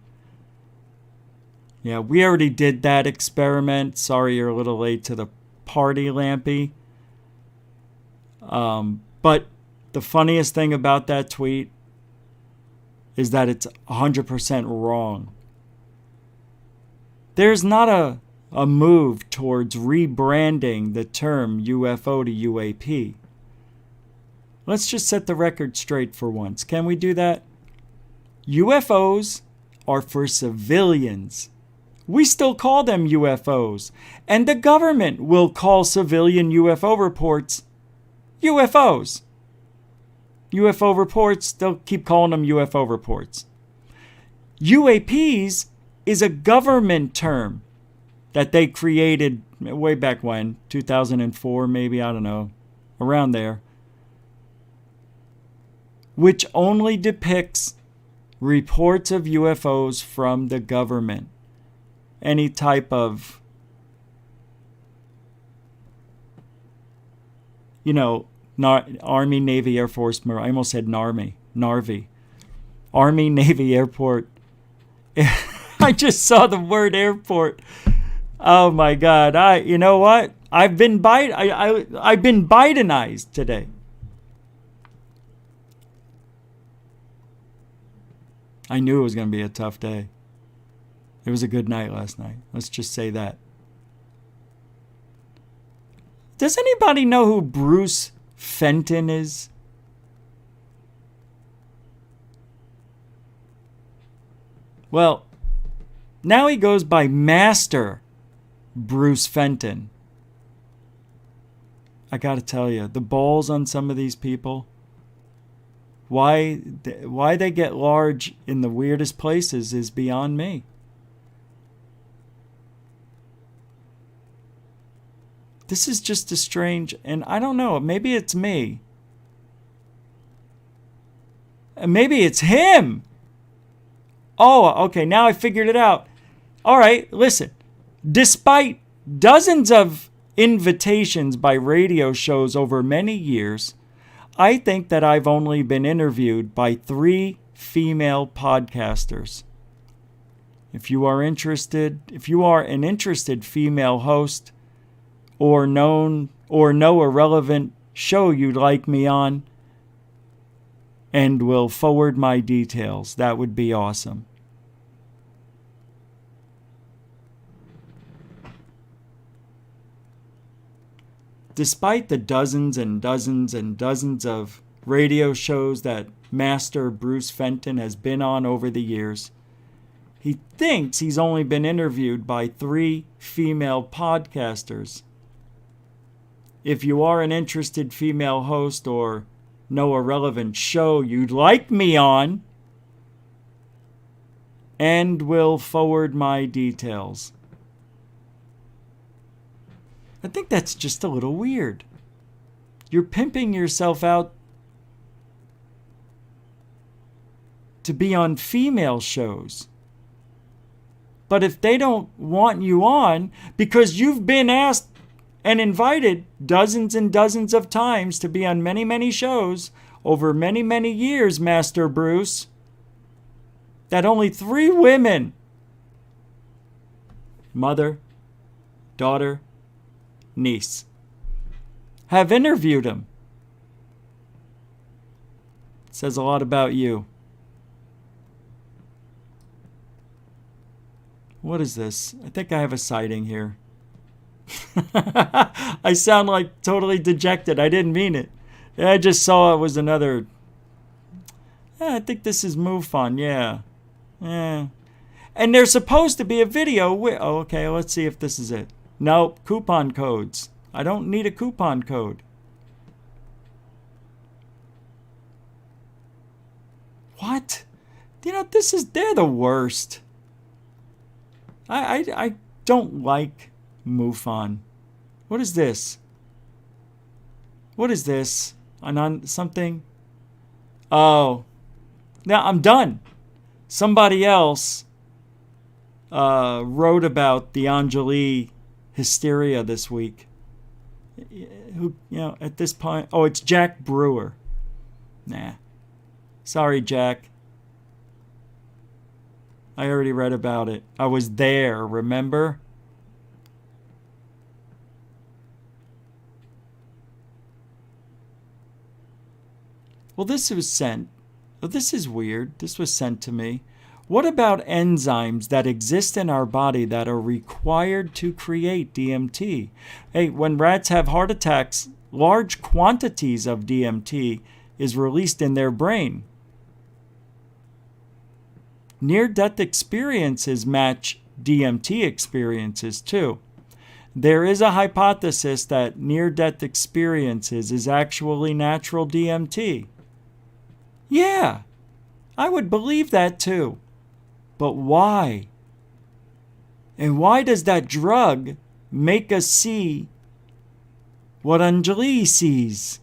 Yeah, we already did that experiment. Sorry you're a little late to the party, Lampy. But the funniest thing about that tweet is that it's 100% wrong. There's not a move towards rebranding the term UFO to UAP. Let's just set the record straight for once. Can we do that? UFOs are for civilians. We still call them UFOs. And the government will call civilian UFO reports UFOs. UFO reports, they'll keep calling them UFO reports. UAPs is a government term that they created way back when, 2004 maybe, I don't know, around there, which only depicts reports of UFOs from the government. Any type of, Army, Navy, Air Force, I almost said Narvi. Army, Navy, Airport. I just saw the word airport. Oh my God. You know what? I've been Bidenized today. I knew it was going to be a tough day. It was a good night last night. Let's just say that. Does anybody know who Bruce Fenton is? Well, now he goes by Master Bruce Fenton. I gotta tell you, the balls on some of these people, why they get large in the weirdest places is beyond me. This is just a strange, and I don't know, maybe it's me. And maybe it's him. Oh, okay, now I figured it out. All right, listen. Despite dozens of invitations by radio shows over many years, I think that I've only been interviewed by 3 female podcasters. If you are an interested female host or know a relevant show you'd like me on and will forward my details, that would be awesome. Despite the dozens and dozens and dozens of radio shows that Master Bruce Fenton has been on over the years, he thinks he's only been interviewed by 3 female podcasters. If you are an interested female host or know a relevant show you'd like me on, and will forward my details. I think that's just a little weird. You're pimping yourself out to be on female shows. But if they don't want you on because you've been asked and invited dozens and dozens of times to be on many, many shows over many, many years, Master Bruce, that only 3 women, mother, daughter, niece, have interviewed him. It says a lot about you. What is this? I think I have a sighting here. I sound like totally dejected. I didn't mean it. I just saw it was another. I think this is MUFON. Yeah. And there's supposed to be a video. Okay, let's see if this is it. Nope, coupon codes. I don't need a coupon code. What? They're the worst. I don't like MUFON. What is this? What is this? Something? Oh. Now I'm done. Somebody else wrote about the Anjali hysteria this week. Who, at this point, it's Jack Brewer. Nah. Sorry, Jack. I already read about it. I was there, remember? Well, this was sent. Well, this is weird. This was sent to me. What about enzymes that exist in our body that are required to create DMT? Hey, when rats have heart attacks, large quantities of DMT is released in their brain. Near-death experiences match DMT experiences too. There is a hypothesis that near-death experiences is actually natural DMT. Yeah, I would believe that too. But why? And why does that drug make us see what Anjali sees?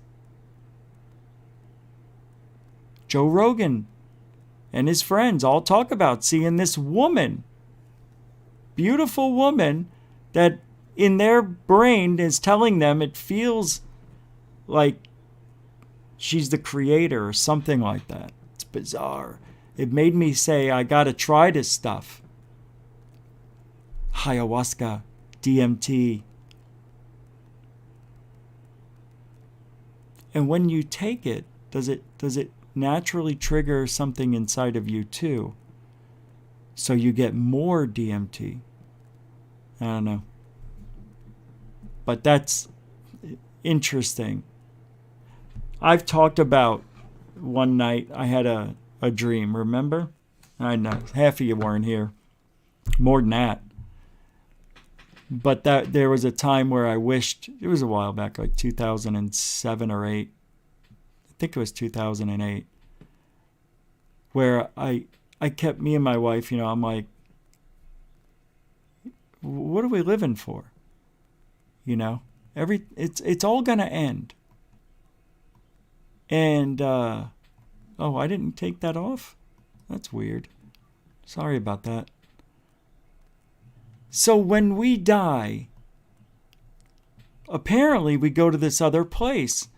Joe Rogan and his friends all talk about seeing this woman, beautiful woman, that in their brain is telling them it feels like she's the creator or something like that. It's bizarre. It made me say, I gotta try this stuff. Ayahuasca, DMT. And when you take it, does it naturally trigger something inside of you too? So you get more DMT. I don't know. But that's interesting. I've talked about one night I had a dream, remember? I know half of you weren't here. More than that. But there was a time where I wished, it was a while back, like 2007 or 8. I think it was 2008. Where I kept, me and my wife, I'm like, what are we living for? It's all gonna end. And I didn't take that off? That's weird. Sorry about that. So when we die, apparently we go to this other place.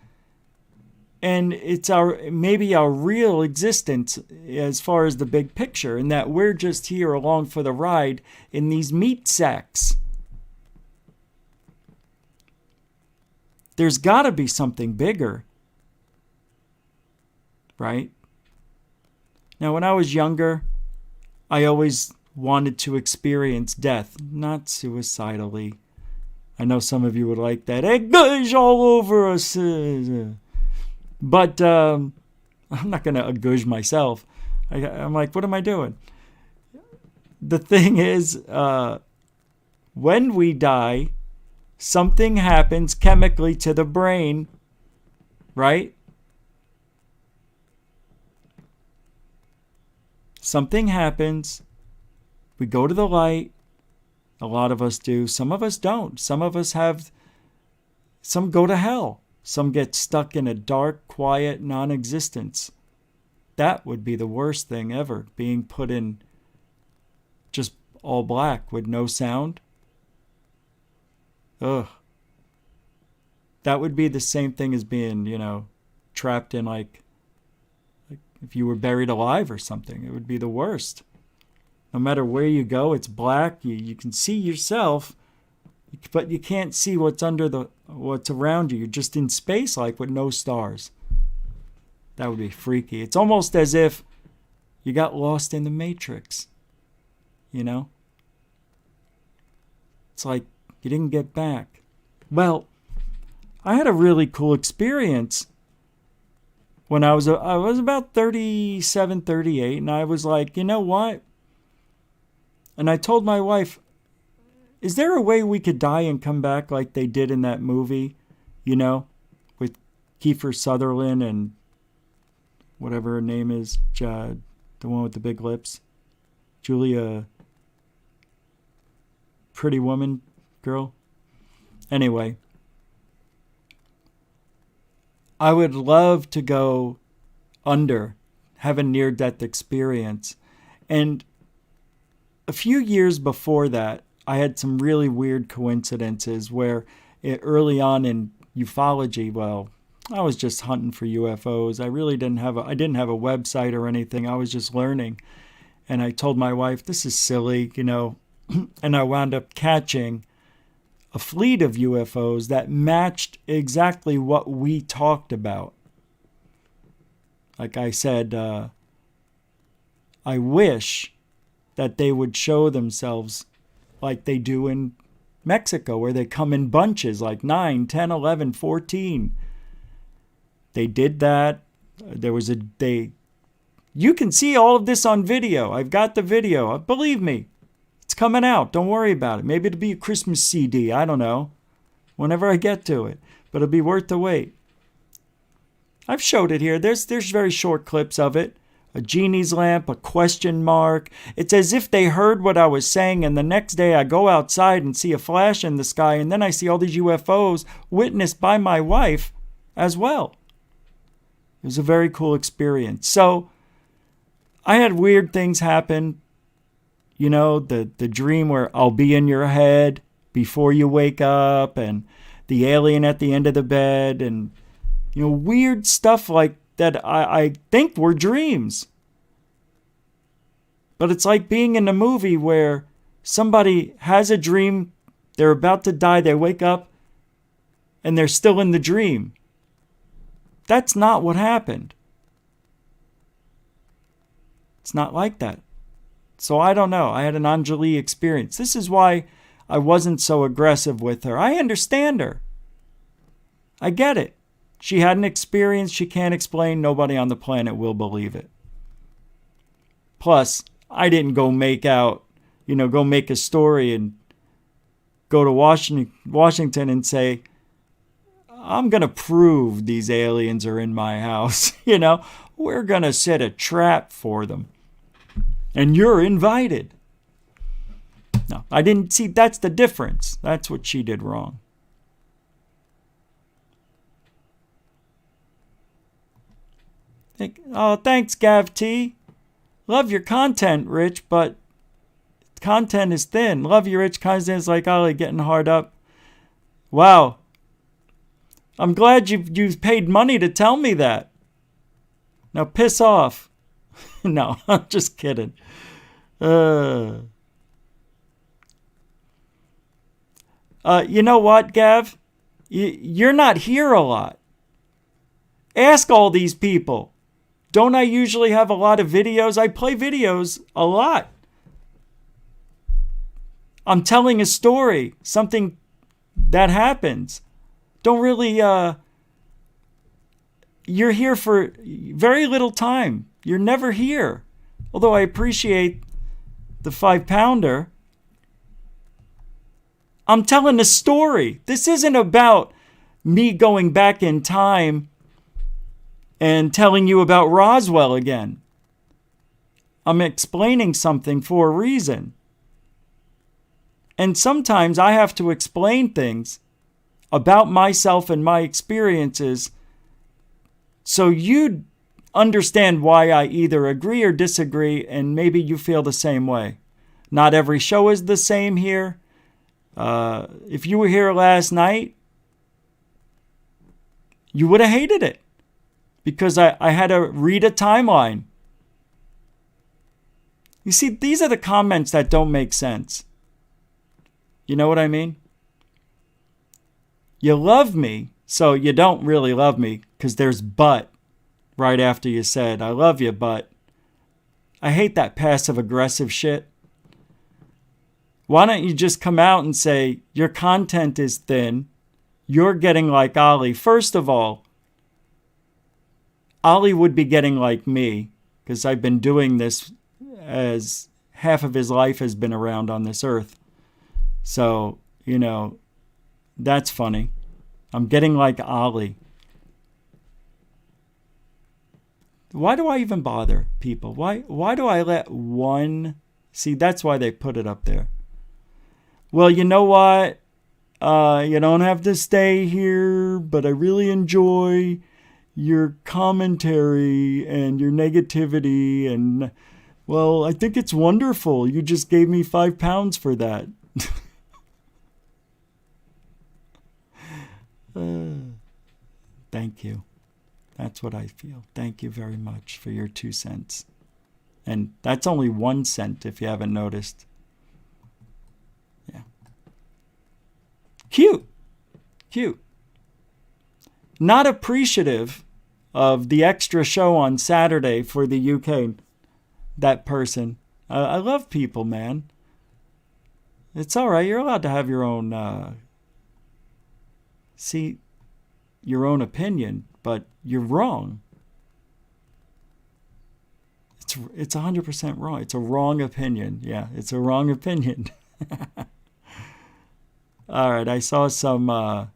And it's maybe our real existence as far as the big picture, and that we're just here along for the ride in these meat sacks. There's got to be something bigger, right? Now, when I was younger, I always wanted to experience death, not suicidally. I know some of you would like that. Hey, gush all over us. But I'm not going to gush myself. I'm like, what am I doing? The thing is, when we die, something happens chemically to the brain, right? Something happens. We go to the light. A lot of us do. Some of us don't. Some go to hell. Some get stuck in a dark, quiet non-existence. That would be the worst thing ever, being put in just all black with no sound. Ugh. That would be the same thing as being, trapped in like if you were buried alive or something. It would be the worst. No matter where you go, it's black. You can see yourself, but you can't see what's around you. You're just in space, like with no stars. That would be freaky. It's almost as if you got lost in the Matrix. It's like you didn't get back. Well, I had a really cool experience when I was about 37, 38, and I was like, you know what? And I told my wife, is there a way we could die and come back like they did in that movie, with Kiefer Sutherland and whatever her name is, the one with the big lips, Julia, Pretty Woman girl. Anyway, I would love to go under, have a near-death experience. And a few years before that, I had some really weird coincidences where early on in UFOlogy, I was just hunting for UFOs. I really didn't have a website or anything. I was just learning. And I told my wife, this is silly, and I wound up catching a fleet of UFOs that matched exactly what we talked about. Like I said, I wish that they would show themselves like they do in Mexico, where they come in bunches, like 9, 10, 11, 14. They did that. You can see all of this on video. I've got the video. Believe me, it's coming out. Don't worry about it. Maybe it'll be a Christmas CD. I don't know. Whenever I get to it. But it'll be worth the wait. I've showed it here. There's very short clips of it. A genie's lamp, a question mark. It's as if they heard what I was saying, and the next day I go outside and see a flash in the sky, and then I see all these UFOs witnessed by my wife as well. It was a very cool experience. So I had weird things happen. The dream where I'll be in your head before you wake up, and the alien at the end of the bed, and weird stuff like that I think were dreams. But it's like being in a movie where somebody has a dream, they're about to die, they wake up, and they're still in the dream. That's not what happened. It's not like that. So I don't know. I had an Anjali experience. This is why I wasn't so aggressive with her. I understand her. I get it. She had an experience she can't explain. Nobody on the planet will believe it. Plus, I didn't go make a story and go to Washington and say, I'm going to prove these aliens are in my house. We're going to set a trap for them. And you're invited. No, I didn't see. That's the difference. That's what she did wrong. Oh, thanks, Gav T. Love your content, Rich, but content is thin. Love your Rich. Content is like Ollie getting hard up. Wow. I'm glad you paid money to tell me that. Now piss off. No, I'm just kidding. You know what, Gav? You're not here a lot. Ask all these people. Don't I usually have a lot of videos? I play videos a lot. I'm telling a story, something that happens. Don't really, you're here for very little time. You're never here. Although I appreciate the 5-pounder. I'm telling a story. This isn't about me going back in time and telling you about Roswell again. I'm explaining something for a reason. And sometimes I have to explain things about myself and my experiences so you understand why I either agree or disagree, and maybe you feel the same way. Not every show is the same here. If you were here last night, you would have hated it because I had to read a timeline. You see, these are the comments that don't make sense. You know what I mean? You love me, so you don't really love me because there's but right after you said, I love you, but. I hate that passive-aggressive shit. Why don't you just come out and say, your content is thin, you're getting like Ollie. First of all, Ollie would be getting like me because I've been doing this as half of his life has been around on this earth. So, that's funny. I'm getting like Ollie. Why do I even bother people? Why do I let one... See, that's why they put it up there. Well, you know what? You don't have to stay here, but I really enjoy your commentary and your negativity. And, well, I think it's wonderful. You just gave me £5 for that. Thank you. That's what I feel. Thank you very much for your 2 cents. And that's only 1 cent if you haven't noticed. Yeah. Cute. Not appreciative of the extra show on Saturday for the UK. That person. I love people, man. It's all right. You're allowed to have your own... your own opinion, but you're wrong. It's 100% wrong. It's a wrong opinion. Yeah, it's a wrong opinion. All right, I saw some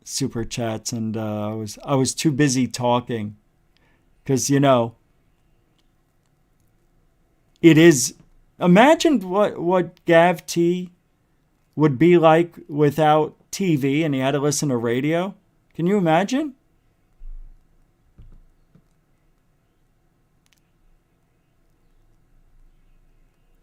super chats, and I was too busy talking because it is. Imagine what Gav T would be like without TV and he had to listen to radio. Can you imagine?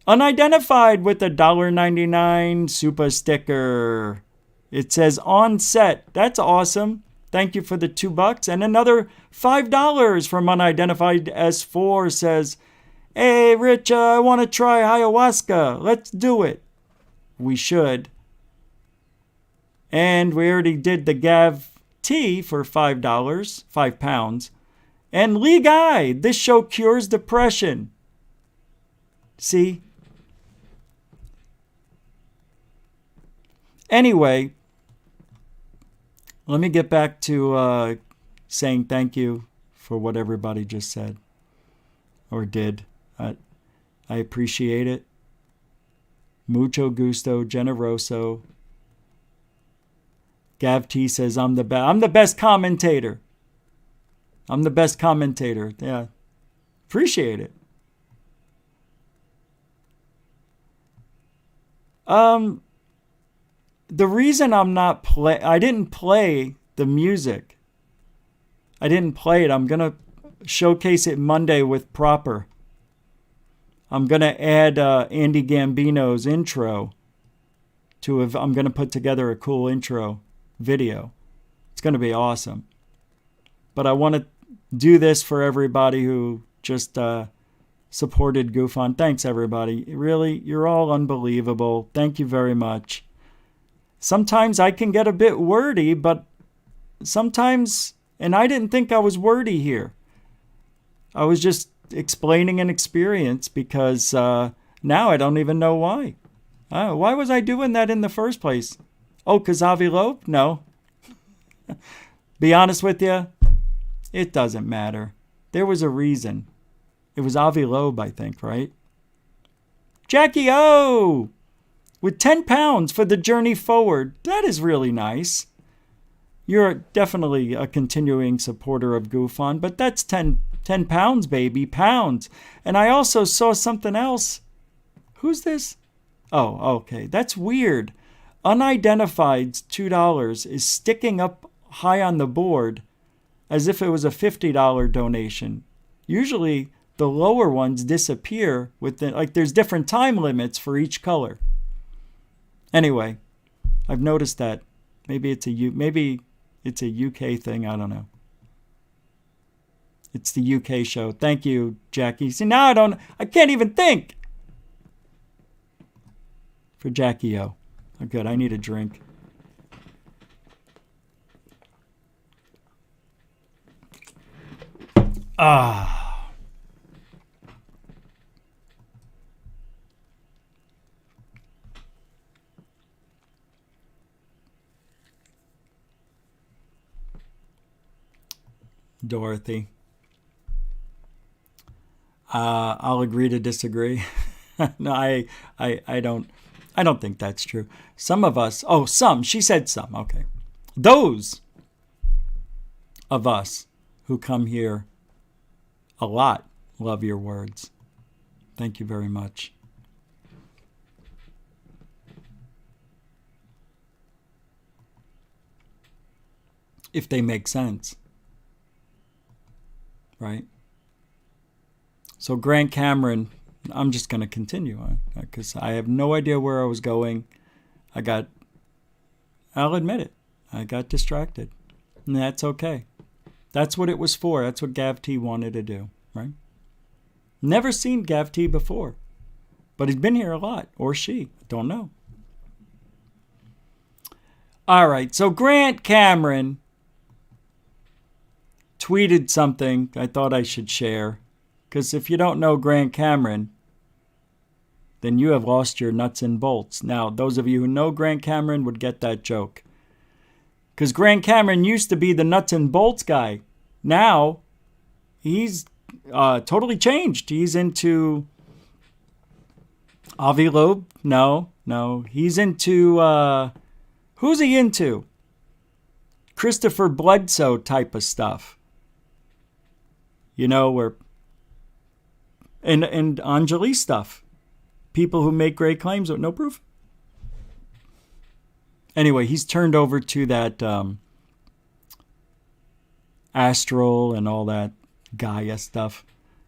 Unidentified with a $1.99 super sticker. It says on set. That's awesome. Thank you for the $2. And another $5 from Unidentified S4 says, hey, Rich, I want to try ayahuasca. Let's do it. We should. And we already did the Gav T for $5, £5. And Lee Guy, this show cures depression. See? Anyway, let me get back to saying thank you for what everybody just said or did. I appreciate it. Mucho gusto, generoso. Gav T says, I'm the best commentator. I'm the best commentator. Yeah. Appreciate it. The reason I didn't play the music. I didn't play it. I'm going to showcase it Monday with Proper. I'm going to add Andy Gambino's intro I'm going to put together a cool intro video. It's going to be awesome. But I want to do this for everybody who just supported GUFON. Thanks, everybody. Really, you're all unbelievable. Thank you very much. Sometimes I can get a bit wordy, but sometimes, and I didn't think I was wordy here. I was just explaining an experience because now I don't even know why. Why was I doing that in the first place? Oh, because Avi Loeb? No. Be honest with you, it doesn't matter. There was a reason. It was Avi Loeb, I think, right? Jackie O! With 10 pounds for the journey forward. That is really nice. You're definitely a continuing supporter of GUFON, but that's 10 pounds, baby. Pounds. And I also saw something else. Who's this? Oh, okay. That's weird. Unidentified's $2 is sticking up high on the board as if it was a $50 donation. Usually the lower ones disappear there's different time limits for each color. Anyway, I've noticed that. Maybe it's a UK thing. I don't know. It's the UK show. Thank you, Jackie. See, now I can't even think. For Jackie O. Oh, good. I need a drink. Dorothy. I'll agree to disagree. No, I don't think that's true. Some of us, she said some, okay. Those of us who come here a lot love your words. Thank you very much. If they make sense. Right? So Grant Cameron, I'm just going to continue because I have no idea where I was going. I'll admit it. I got distracted. And that's okay. That's what it was for. That's what Gav T wanted to do, right? Never seen Gav T before. But he's been here a lot. Or she. Don't know. All right. So Grant Cameron tweeted something I thought I should share. Because if you don't know Grant Cameron, then you have lost your nuts and bolts. Now, those of you who know Grant Cameron would get that joke. Because Grant Cameron used to be the nuts and bolts guy. Now, he's totally changed. He's into Avi Loeb? No. He's into, who's he into? Christopher Bledsoe type of stuff. You know, where, and Anjali stuff. People who make great claims with no proof. Anyway, he's turned over to that astral and all that Gaia stuff.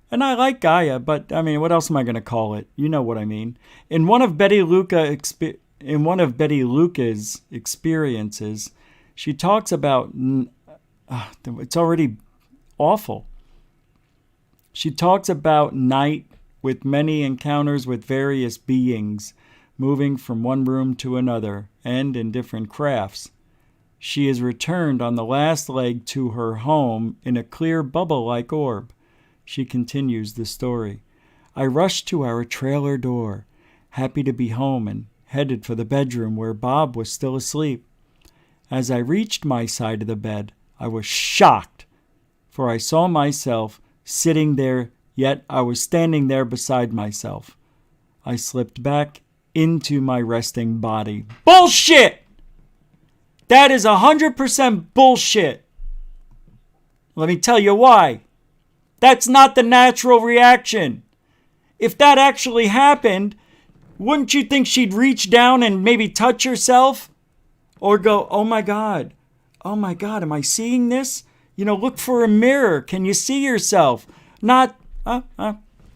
And I like Gaia, but I mean, what else am I going to call it? You know what I mean. In one of Betty Luca's experiences, she talks about it's already awful. She talks about night with many encounters with various beings, moving from one room to another, and in different crafts. She is returned on the last leg to her home in a clear bubble-like orb. She continues the story. I rushed to our trailer door, happy to be home, and headed for the bedroom where Bob was still asleep. As I reached my side of the bed, I was shocked For I saw myself sitting there, yet I was standing there beside myself. I slipped back into my resting body. Bullshit! That is 100% bullshit. Let me tell you why. That's not the natural reaction. If that actually happened, wouldn't you think she'd reach down and maybe touch herself? Or go, oh my God, am I seeing this? Look for a mirror. Can you see yourself? Not, all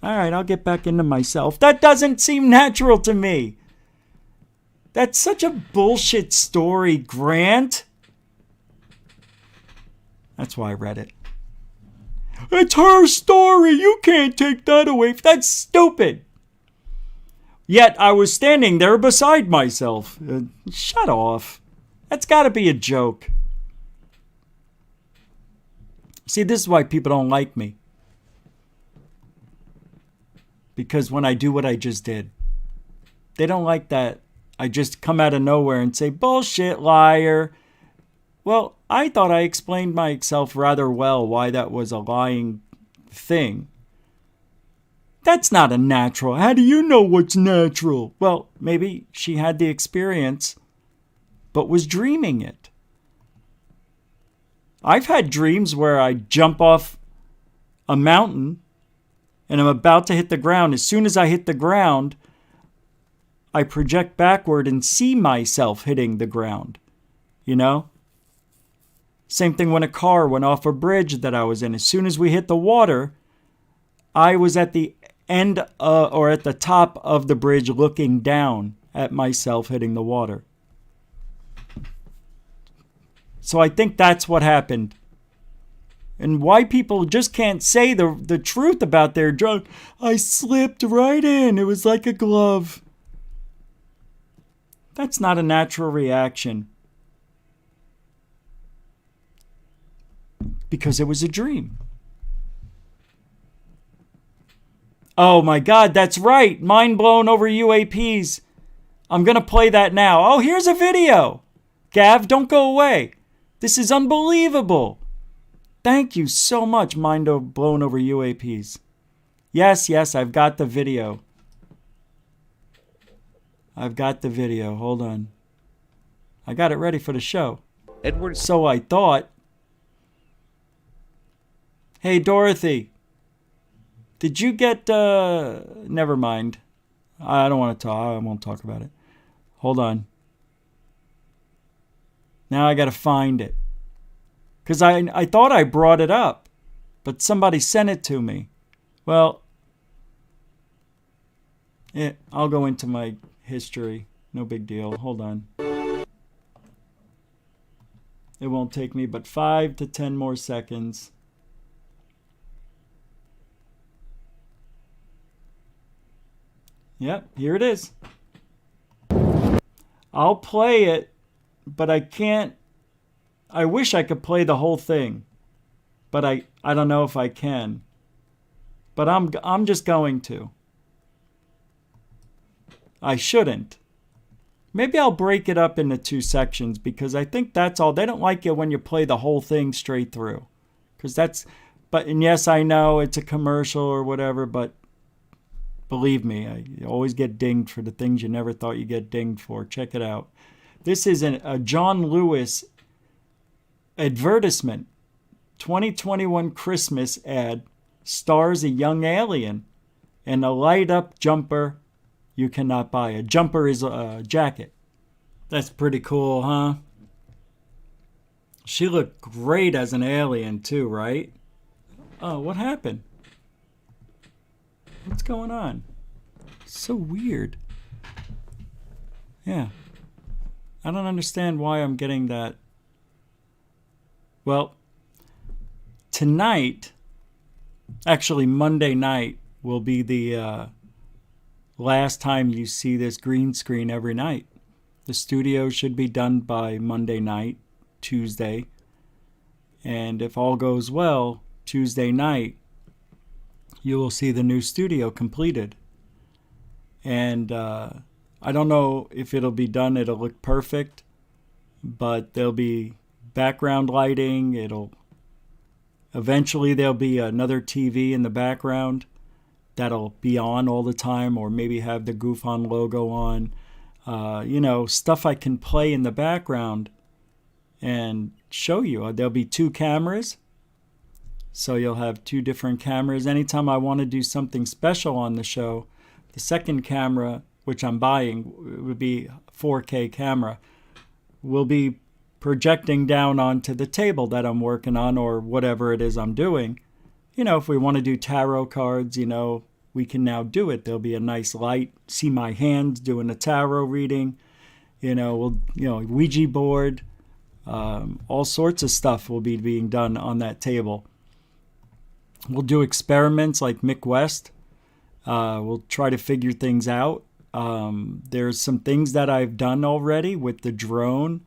right, I'll get back into myself. That doesn't seem natural to me. That's such a bullshit story, Grant. That's why I read it. It's her story. You can't take that away. That's stupid. Yet I was standing there beside myself. Shut off. That's got to be a joke. See, this is why people don't like me. Because when I do what I just did, they don't like that. I just come out of nowhere and say, bullshit, liar. Well, I thought I explained myself rather well why that was a lying thing. That's not a natural. How do you know what's natural? Well, maybe she had the experience, but was dreaming it. I've had dreams where I jump off a mountain and I'm about to hit the ground. As soon as I hit the ground, I project backward and see myself hitting the ground. Same thing when a car went off a bridge that I was in. As soon as we hit the water, I was at the end or at the top of the bridge looking down at myself hitting the water. So I think that's what happened. And why people just can't say the truth about their drug. I slipped right in. It was like a glove. That's not a natural reaction. Because it was a dream. Oh my God, that's right. Mind blown over UAPs. I'm going to play that now. Oh, here's a video. Gav, don't go away. This is unbelievable. Thank you so much, mind blown over UAPs. Yes, I've got the video. Hold on. I got it ready for the show. Edward. So I thought. Hey, Dorothy. Did you get, never mind. I don't want to talk. I won't talk about it. Hold on. Now I got to find it. Because I thought I brought it up. But somebody sent it to me. Well, I'll go into my history. No big deal. Hold on. It won't take me but 5 to 10 more seconds. Yep, here it is. I'll play it, but I can't. I wish I could play the whole thing, but I don't know if I can. But I'm just going to. I shouldn't. Maybe I'll break it up into 2 sections because I think that's all. They don't like it when you play the whole thing straight through. And yes, I know it's a commercial or whatever, but believe me, you always get dinged for the things you never thought you'd get dinged for. Check it out. This is a John Lewis advertisement. 2021 Christmas ad stars a young alien in a light-up jumper you cannot buy. A jumper is a jacket. That's pretty cool, huh? She looked great as an alien too, right? Oh, what happened? What's going on? So weird. Yeah. I don't understand why I'm getting that. Well, tonight, actually Monday night, will be the last time you see this green screen every night. The studio should be done by Monday night, Tuesday. And if all goes well, Tuesday night, you will see the new studio completed. And I don't know if it'll be done, it'll look perfect, but there'll be background lighting, it'll Eventually there'll be another TV in the background that'll be on all the time, or maybe have the GUFON logo on. Stuff I can play in the background and show you. There'll be 2 cameras. So you'll have 2 different cameras. Anytime I want to do something special on the show, the second camera, which I'm buying, would be 4K camera, will be projecting down onto the table that I'm working on, or whatever it is I'm doing. If we want to do tarot cards, we can now do it. There'll be a nice light, see my hands doing a tarot reading, Ouija board, all sorts of stuff will be being done on that table. We'll do experiments like Mick West. We'll try to figure things out. There's some things that I've done already with the drone,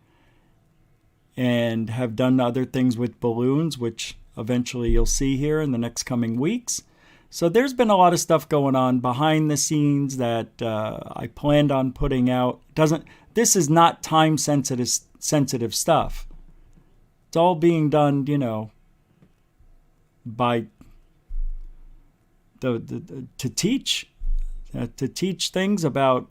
and have done other things with balloons, which eventually you'll see here in the next coming weeks. So there's been a lot of stuff going on behind the scenes that I planned on putting out. This is not time sensitive stuff. It's all being done, by to teach things about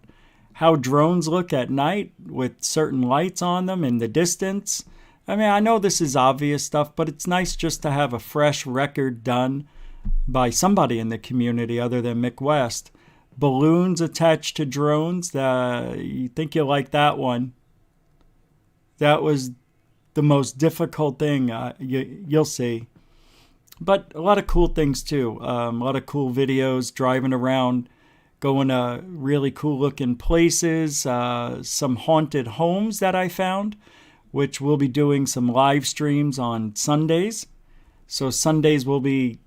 how drones look at night with certain lights on them in the distance. I mean, I know this is obvious stuff, but it's nice just to have a fresh record done by somebody in the community other than Mick West. Balloons attached to drones. You think you'll like that one. That was the most difficult thing. You'll see. But a lot of cool things too. A lot of cool videos, driving around, going to really cool looking places. Some haunted homes that I found, which we'll be doing some live streams on Sundays. So Sundays will be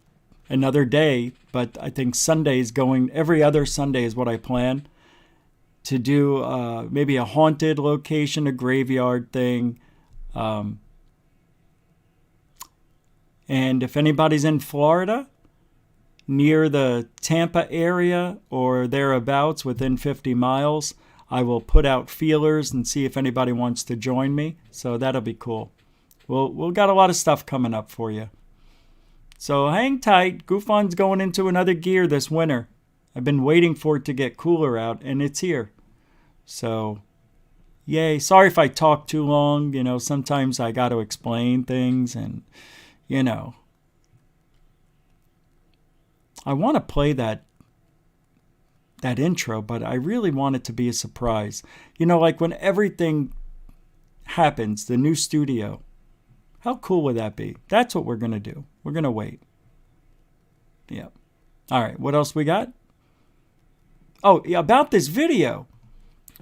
another day, but I think Sundays, going every other Sunday is what I plan to do. Maybe a haunted location, a graveyard thing. And if anybody's in Florida, near the Tampa area or thereabouts, within 50 miles, I will put out feelers and see if anybody wants to join me. So that'll be cool. We'll got a lot of stuff coming up for you. So hang tight. GUFON's going into another gear this winter. I've been waiting for it to get cooler out, and it's here. So, yay. Sorry if I talk too long. Sometimes I got to explain things, and, I want to play that intro, but I really want it to be a surprise. Like when everything happens, the new studio. How cool would that be? That's what we're going to do. We're going to wait. Yeah. All right. What else we got? Oh, yeah, about this video.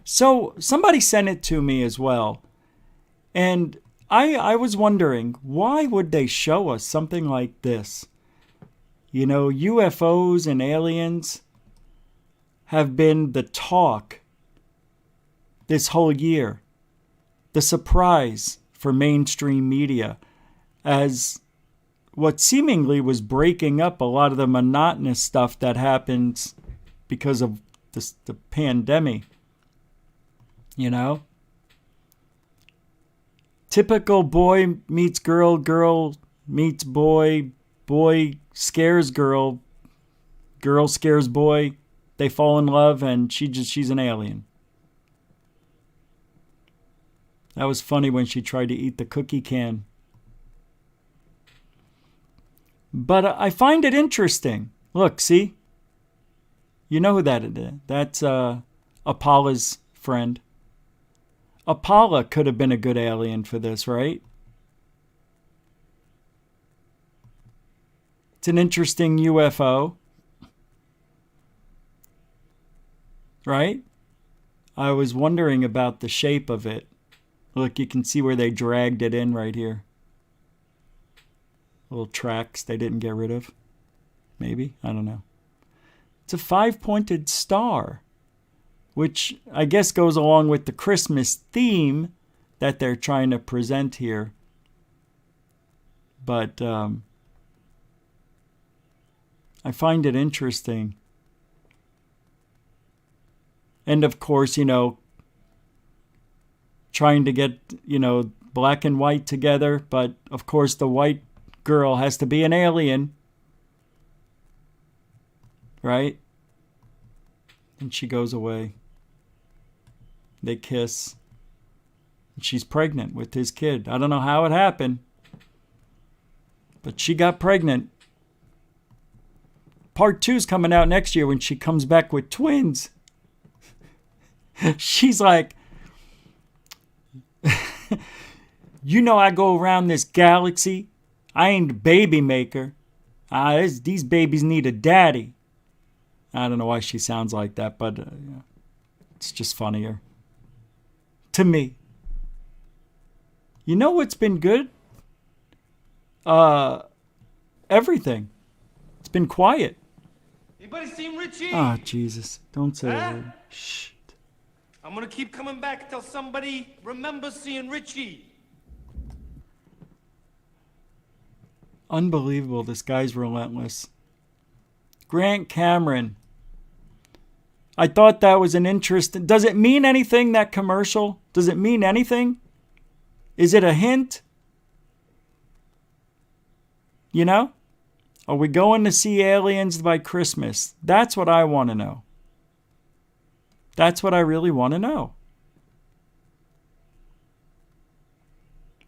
So somebody sent it to me as well. And I was wondering, why would they show us something like this? UFOs and aliens have been the talk this whole year. The surprise for mainstream media, as what seemingly was breaking up a lot of the monotonous stuff that happens because of the pandemic. Typical boy meets girl, girl meets boy, boy scares girl, girl scares boy, they fall in love, and she's an alien. That was funny when she tried to eat the cookie can. But I find it interesting. Look, see? You know who that is. That's Apollo's friend. Apollo could have been a good alien for this, right? It's an interesting UFO. Right? I was wondering about the shape of it. Look, you can see where they dragged it in right here. Little tracks they didn't get rid of. Maybe? I don't know. It's a 5-pointed star, which I guess goes along with the Christmas theme that they're trying to present here. But I find it interesting. And of course, trying to get, black and white together. But of course, the white girl has to be an alien. Right? And she goes away. They kiss. And she's pregnant with his kid. I don't know how it happened, but she got pregnant. Part 2's coming out next year when she comes back with twins. She's like, you know, I go around this galaxy. I ain't a baby maker. These babies need a daddy. I don't know why she sounds like that, but it's just funnier. To me. You know what's been good? Everything. It's been quiet. Anybody seen Richie? Oh, Jesus. Don't say that. Shh. I'm gonna keep coming back until somebody remembers seeing Richie. Unbelievable. This guy's relentless. Grant Cameron. I thought that was an interesting... Does it mean anything, that commercial? Does it mean anything? Is it a hint? You know? Are we going to see aliens by Christmas? That's what I want to know. That's what I really want to know.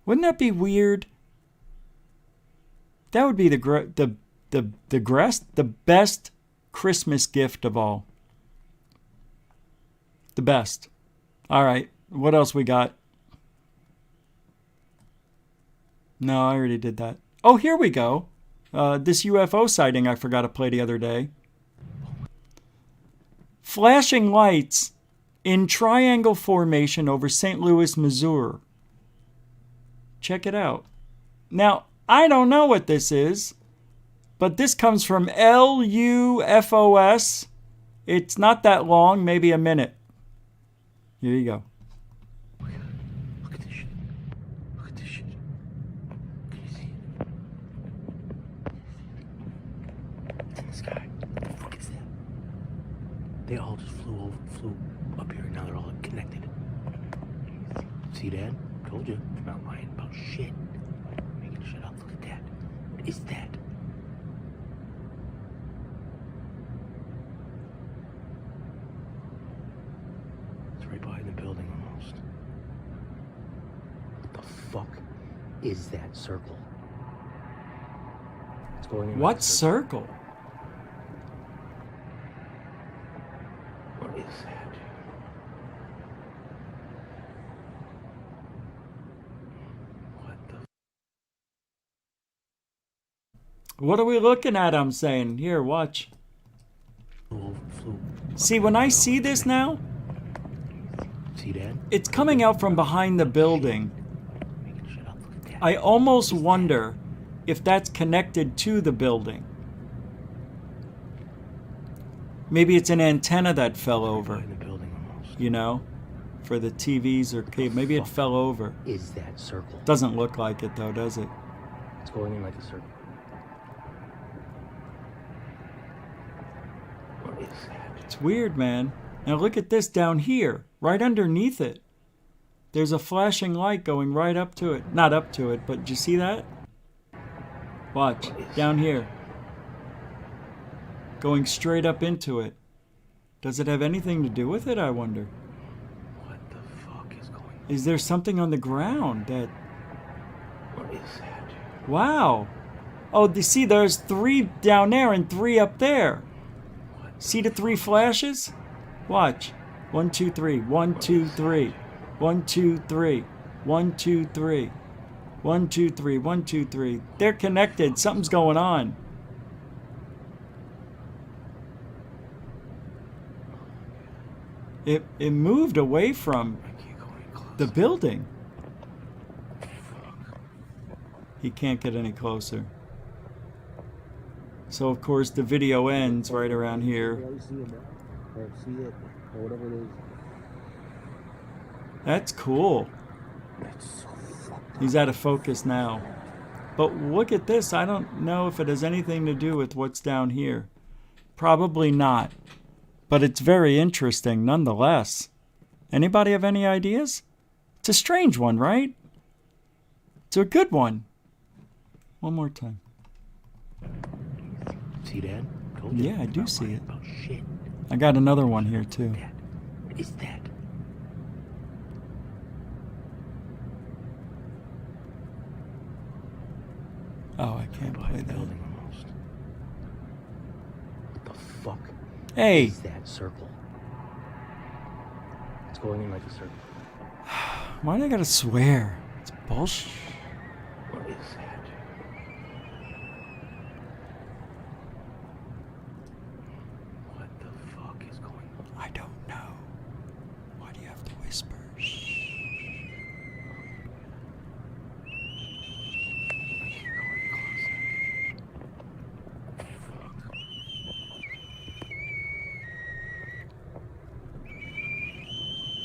Wouldn't that be weird? That would be the best Christmas gift of all. The best. All right. What else we got? No, I already did that. Oh, here we go. This UFO sighting I forgot to play the other day. Flashing lights in triangle formation over St. Louis, Missouri. Check it out. Now, I don't know what this is, but this comes from LUFOS. It's not that long, maybe a minute. Here you go. Look at this shit. Look at this shit. Can you see it? It's in the sky. What the fuck is that? They all just flew up here, and now they're all connected. See that? Told you. I'm not lying about shit. I'm making shit up. Look at that. What is that? Right behind the building almost. What the fuck is that circle? It's going in What circle? What is that? What the What are we looking at? I'm saying. Here, watch. See, when I see this now, see that? It's coming out from behind the building. I almost wonder if that's connected to the building. Maybe it's an antenna that fell over. You know? For the TVs or cable. Maybe it fell over. Is that circle? Doesn't look like it though, does it? It's going in like a circle. What is that? It's weird, man. Now look at this down here. Right underneath it. There's a flashing light going right up to it. Not up to it, but did you see that? Watch. Down here. Going straight up into it. Does it have anything to do with it, I wonder? What the fuck is going on? Is there something on the ground that... What is that? Wow. Oh, you see, there's 3 down there and 3 up there. See the 3 flashes? Watch. 1, 2, 3. 1, 2, 3. 1, 2, 3. 1, 2, 3. 1, 2, 3. 1, 2, 3. They're connected. Something's going on. It moved away from the building. He can't get any closer. So of course the video ends right around here. That's cool. He's out of focus now. But look at this. I don't know if it has anything to do with what's down here. Probably not. But it's very interesting nonetheless. Anybody have any ideas? It's a strange one, right? It's a good one. One more time. See, Dad? Told you. Yeah, I do Not see lying it. about shit. I got another one here too. Dad, what is that? Oh, I can't play that. Building almost. What the fuck? Hey! Is that circle? It's going in like a circle. Why do I gotta swear? It's bullshit. What is that? What the fuck is going on? I don't know. Why do you have to whisper?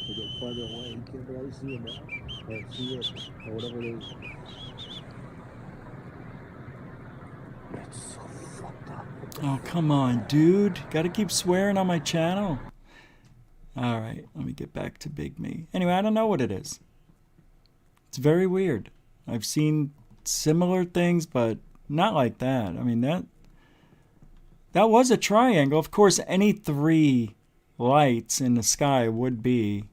They get farther away. You can't barely see it now. Or see it, or whatever it is. That's so fucked up. Oh, come on, dude. Gotta keep swearing on my channel. Alright, let me get back to Big Me. Anyway, I don't know what it is. It's very weird. I've seen similar things, but not like that. I mean, that was a triangle. Of course, any 3 lights in the sky would be,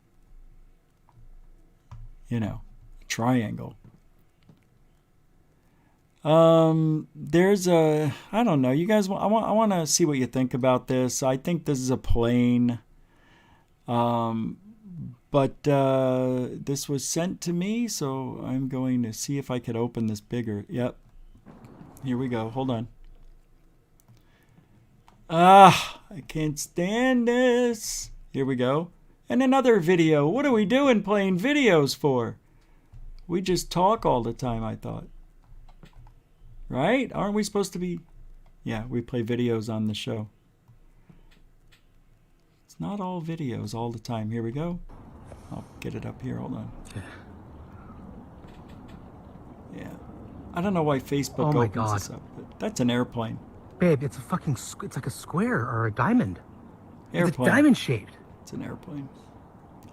you know, a triangle. There's a, I don't know. You guys, I want to see what you think about this. I think this is a plane. But this was sent to me, so I'm going to see if I could open this bigger. Yep. Here we go. Hold on. Ah, I can't stand this. Here we go. And another video. What are we doing playing videos for? We just talk all the time, I thought. Right? Aren't we supposed to be? Yeah, we play videos on the show. It's not all videos all the time. Here we go. I'll get it up here. Hold on. Yeah. I don't know why Facebook opens this up, but that's an airplane. Babe, it's a fucking, it's like a square or a diamond. Airplane. It's diamond shaped. It's an airplane.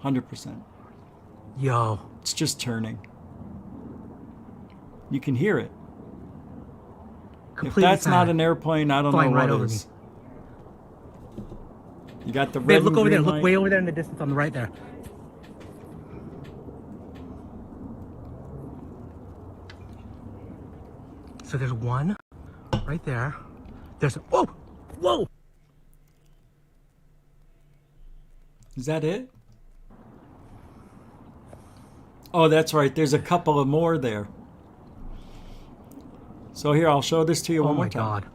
100%. Yo. It's just turning. You can hear it. Completely if that's silent. not an airplane, I don't Flying know right what over is. me. You got the red Babe, look and over there. green Look light. way over there in the distance on the right there. So there's one right there. There's a, whoa, whoa. Is that it? Oh, that's right. There's a couple of more there. So here, I'll show this to you one more time. Oh my God.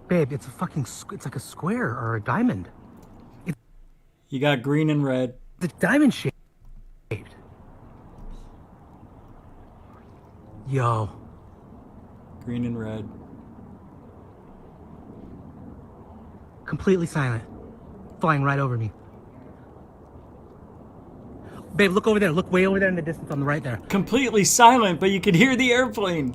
Babe, it's a fucking, it's like a square or a diamond. You got green and red. The diamond shaped. Yo. Green and red. Completely silent. Flying right over me. Babe, look over there. Look way over there in the distance on the right there. Completely silent, but you can hear the airplane.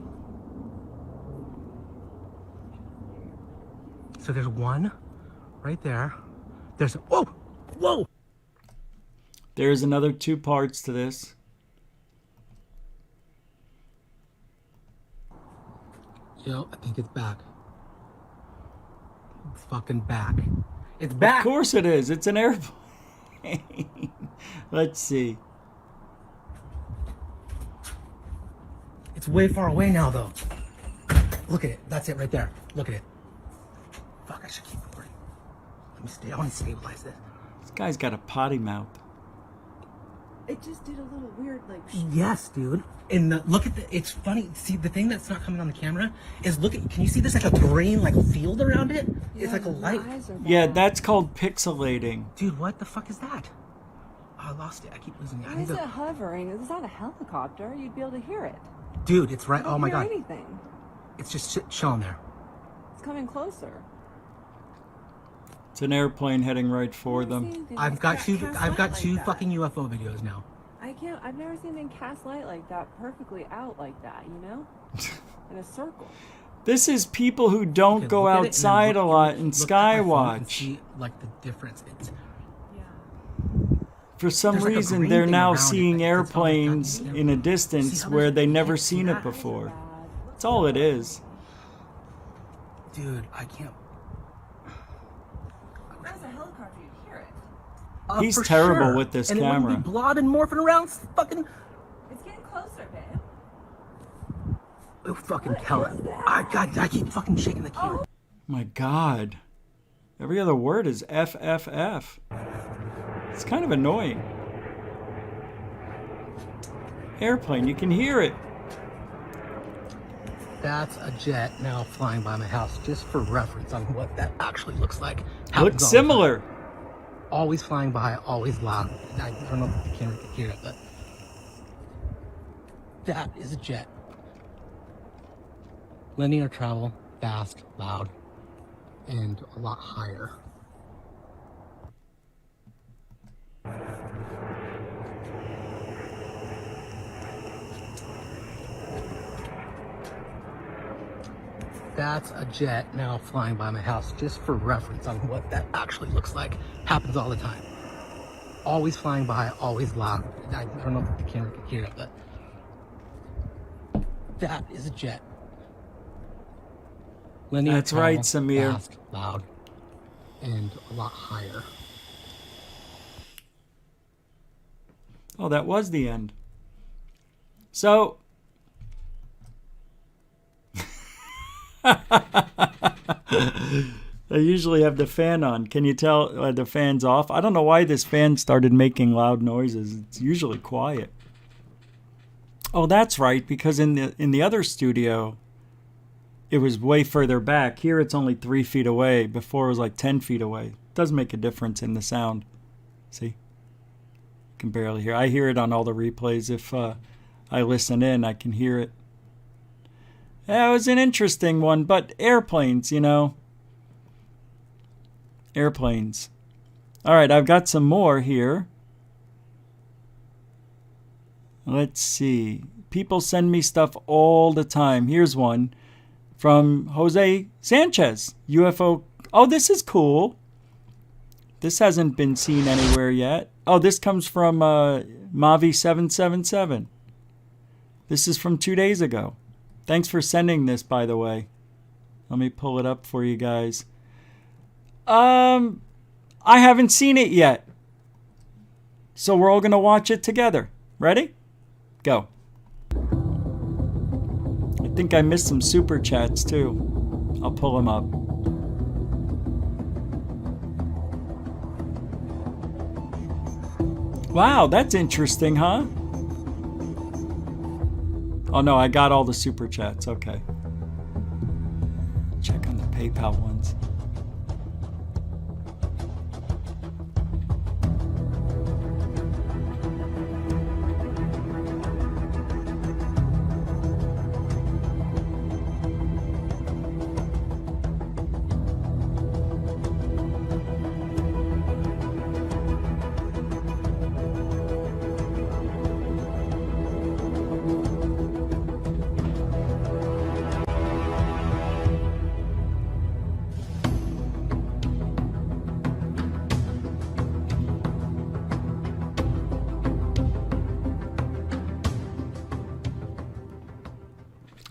So there's one right there. There's a, whoa, whoa. There's another 2 parts to this. Yo, I think it's back. It's fucking back. It's back. Of course it is. It's an airplane. Let's see. It's way far away now, though. Look at it. That's it right there. Look at it. Fuck, I should keep recording. Let me stay. I want to stabilize this. This guy's got a potty mouth. It just did a little weird, like. Yes, dude. And the, look at the. It's funny. See, the thing that's not coming on the camera is look at. Can you see this like a green like field around it? Yeah, it's like a light. Yeah, that's called pixelating. Dude, what the fuck is that? Oh, I lost it. I keep losing it. I Why need is to. it hovering? It's not a helicopter. You'd be able to hear it. Dude, it's right. I don't Oh my hear God. anything. It's just chilling there. It's coming closer. It's an airplane heading right for them. I've got two. I've got two that. fucking UFO videos now. I've never seen anything cast light like that perfectly out like that, you know? In a circle. This is people who don't go look at it and then outside a look- lot and look at my phone and skywatch. see, like the difference. It's For some There's like a reason, green they're thing now around it, seeing like, that's all I've got. airplanes in a distance how where there's- they never see seen that? it before. That's all it is. Dude, I can't. There's a helicopter, you hear it. He's For terrible sure. with this and camera. And it wouldn't be blobbing, morphing around, fucking. It's getting closer, babe. Oh, fucking hell. I keep fucking shaking the key. My God. Every other word is FFF. It's kind of annoying. Airplane, you can hear it. That's a jet now flying by my house, just for reference on what that actually looks like. Looks similar. Always flying by, always loud. I don't know if the camera can hear it, but that is a jet. Linear travel, fast, loud, and a lot higher. That's a jet now flying by my house, just for reference on what that actually looks like. Happens all the time. Always flying by, always loud. I don't know if the camera can hear it, but that is a jet. Linear That's travel, right, Samir. Fast, loud, and a lot higher. Oh, that was the end. So... I usually have the fan on. Can you tell the fan's off? I don't know why this fan started making loud noises. It's usually quiet. Oh, that's right, because in the other studio, it was way further back. Here it's only 3 feet away. Before it was like 10 feet away. It does make a difference in the sound. See? You can barely hear. I hear it on all the replays. If I listen in, I can hear it. Yeah, it was an interesting one, but airplanes, you know. Airplanes. All right, I've got some more here. Let's see. People send me stuff all the time. Here's one from Jose Sanchez. UFO. Oh, this is cool. This hasn't been seen anywhere yet. Oh, this comes from Mavi777. This is from 2 days ago. Thanks for sending this, by the way. Let me pull it up for you guys. I haven't seen it yet. So we're all going to watch it together. Ready? Go. I think I missed some super chats too. I'll pull them up. Wow, that's interesting, huh? Oh no, I got all the super chats. Okay. Check on the PayPal ones.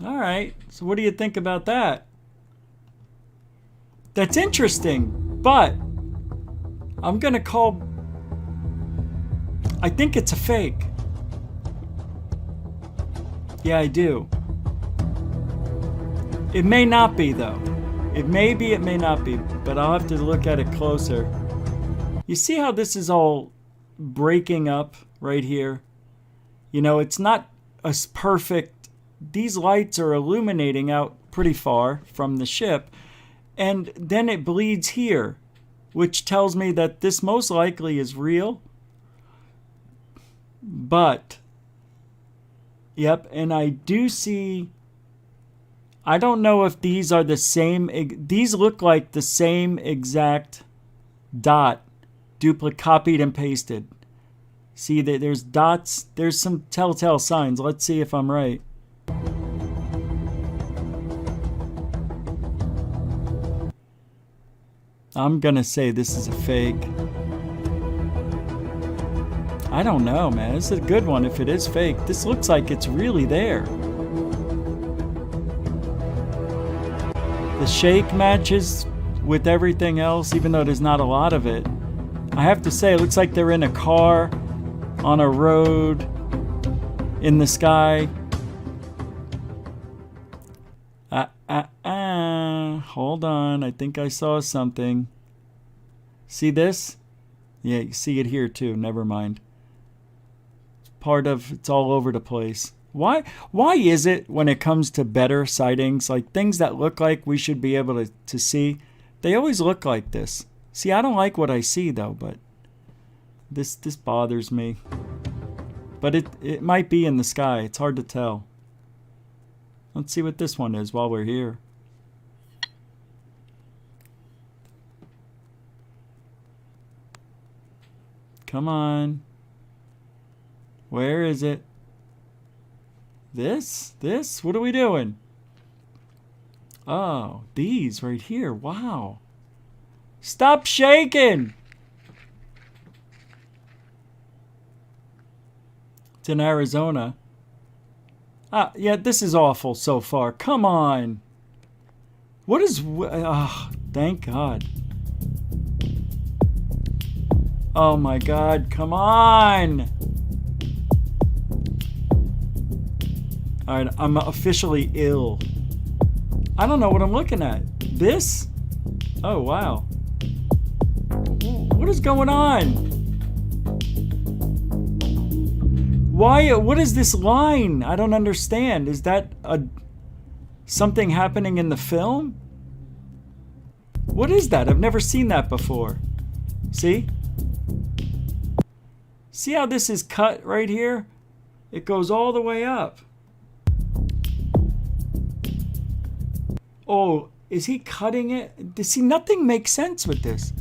All right, so what do you think about that? That's interesting, but I'm gonna call... I think it's a fake. Yeah, I do. It may not be, though. It may be, it may not be, but I'll have to look at it closer. You see how this is all breaking up right here? You know, it's not a perfect... These lights are illuminating out pretty far from the ship, and then it bleeds here, which tells me that this most likely is real. But, yep, and I do see... I don't know if these are the same... These look like the same exact dot, copied and pasted. See, there's dots, there's some telltale signs. Let's see if I'm right. I'm gonna say this is a fake. I don't know, man. This is a good one if it is fake. This looks like it's really there. shake matches with everything else, even though there's not a lot of it. I have to say, it looks like they're in a car, on a road, in the sky. Hold on, I think I saw something. See this? Yeah, you see it here too, never mind. It's all over the place. Why is it when it comes to better sightings, like things that look like we should be able to see, they always look like this? See, I don't like what I see though, but this bothers me. But it might be in the sky. It's hard to tell. Let's see what this one is while we're here. Come on. Where is it? This? What are we doing? Oh, these right here. Wow. Stop shaking! It's in Arizona. Yeah, this is awful so far. Come on. What is... thank God. Oh my God, come on! Alright, I'm officially ill. I don't know what I'm looking at. This? Oh, wow. What is going on? Why? What is this line? I don't understand. Is that something happening in the film? What is that? I've never seen that before. See? See how this is cut right here? It goes all the way up. Oh, is he cutting it? See, nothing makes sense with this.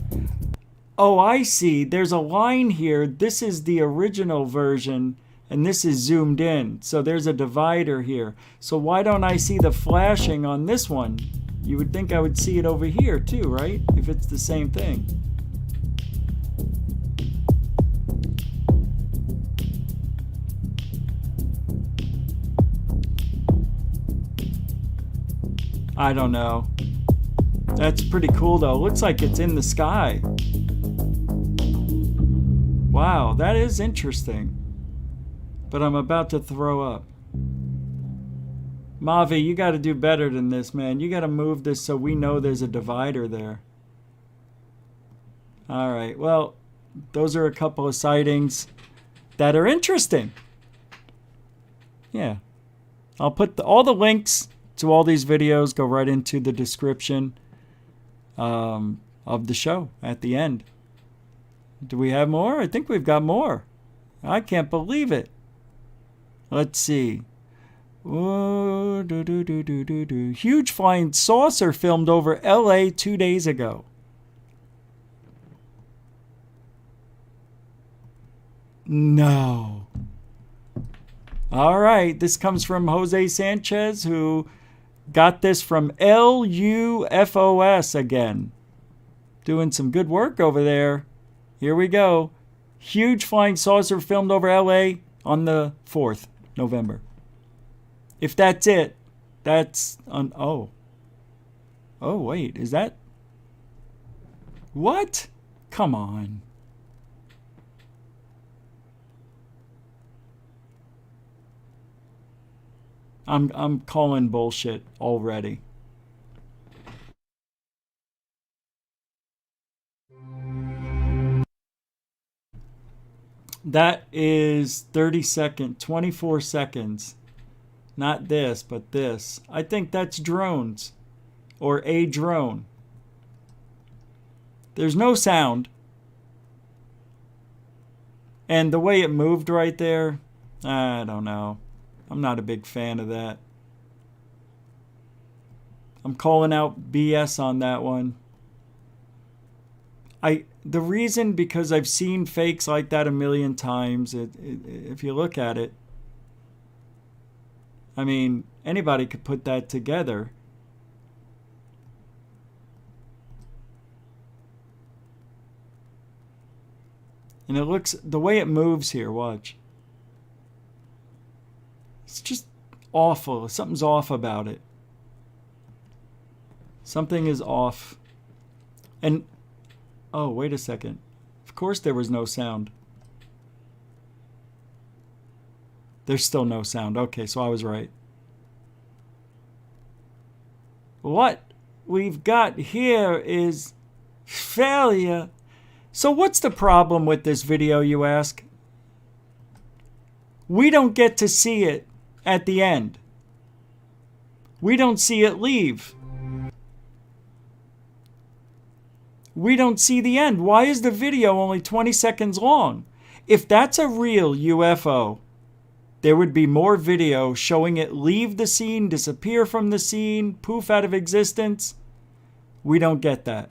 Oh, I see. There's a line here. This is the original version, and this is zoomed in. So there's a divider here. So why don't I see the flashing on this one? You would think I would see it over here too, right? If it's the same thing. I don't know. That's pretty cool though. Looks like it's in the sky. Wow, that is interesting. But I'm about to throw up. Mavi, you got to do better than this, man. You got to move this so we know there's a divider there. All right, well, those are a couple of sightings that are interesting. Yeah. I'll put all the links to all these videos, go right into the description of the show at the end. Do we have more? I think we've got more. I can't believe it. Let's see. Ooh, Huge flying saucer filmed over LA 2 days ago. No. All right, this comes from Jose Sanchez, who got this from LUFOS again. Doing some good work over there. Here we go. Huge flying saucer filmed over LA on the 4th November. If that's it, that's on... Oh. Oh, wait, is that... What? Come on. I'm calling bullshit already. That is 24 seconds. Not this, but this. I think that's drones. Or a drone. There's no sound. And the way it moved right there, I don't know. I'm not a big fan of that. I'm calling out BS on that one. The reason, because I've seen fakes like that a million times. If you look at it, I mean, anybody could put that together. And it looks, the way it moves here, watch. It's just awful. Something's off about it. Something is off. And, oh, wait a second. Of course there was no sound. There's still no sound. Okay, so I was right. What we've got here is failure. So what's the problem with this video, you ask? We don't get to see it at the end. We don't see it leave. We don't see the end. Why is the video only 20 seconds long? If that's a real UFO, there would be more video showing it leave the scene, disappear from the scene, poof out of existence. We don't get that.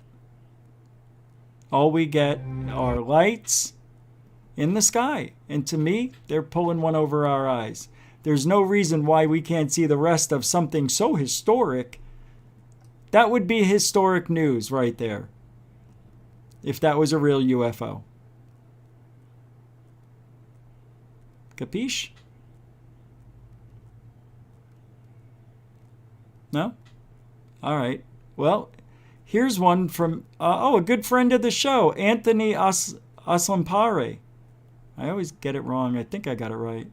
All we get are lights in the sky. And to me, they're pulling one over our eyes. There's no reason why we can't see the rest of something so historic. That would be historic news right there, if that was a real UFO. Capiche? No? All right. Well, here's one from, a good friend of the show, Anthony Aslampare. I always get it wrong. I think I got it right.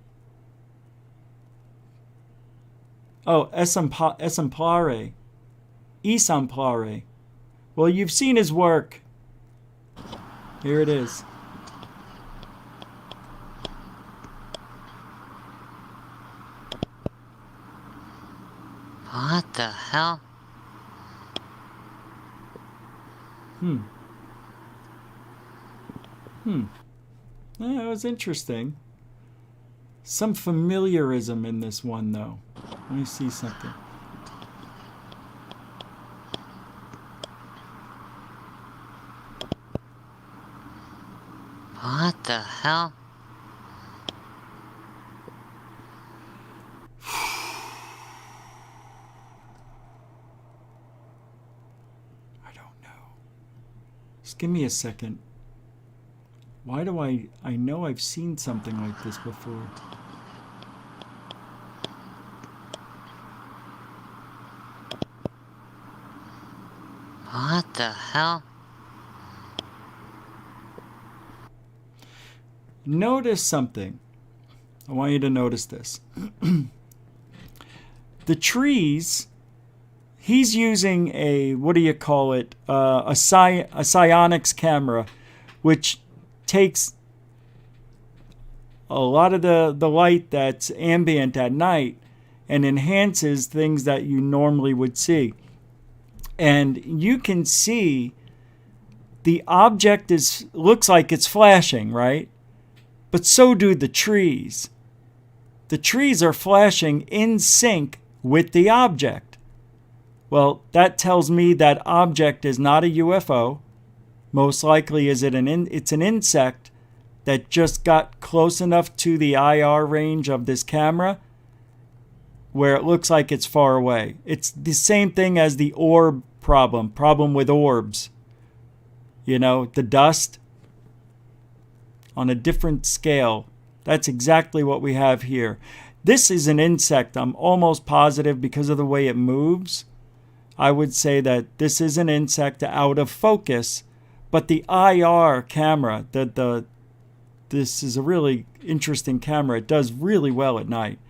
Oh, Esamplare. Esamplare. Well, you've seen his work. Here it is. What the hell? That was interesting. Some familiarism in this one, though. Let me see something. What the hell? Just give me a second. Why do I know I've seen something like this before. What the hell? Notice something. I want you to notice this. The trees, he's using a, what do you call it, a psionics camera, which takes a lot of the light that's ambient at night and enhances things that you normally would see. And you can see the object looks like it's flashing, right? But so do the trees. The trees are flashing in sync with the object. Well, that tells me that object is not a UFO. Most likely it's an insect that just got close enough to the IR range of this camera where it looks like it's far away. It's the same thing as the orb problem with orbs. You know, the dust on a different scale. That's exactly what we have here. This is an insect, I'm almost positive, because of the way it moves. I would say that this is an insect out of focus, but the IR camera, this is a really interesting camera. It does really well at night.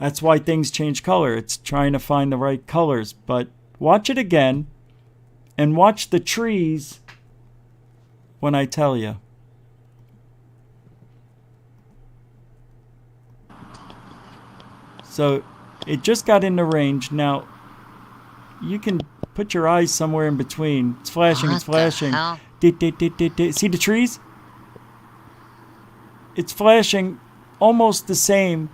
That's why things change color. It's trying to find the right colors. But watch it again and watch the trees when I tell you. So it just got into range. Now, you can put your eyes somewhere in between. It's flashing, it's flashing. See the trees? It's flashing almost the same.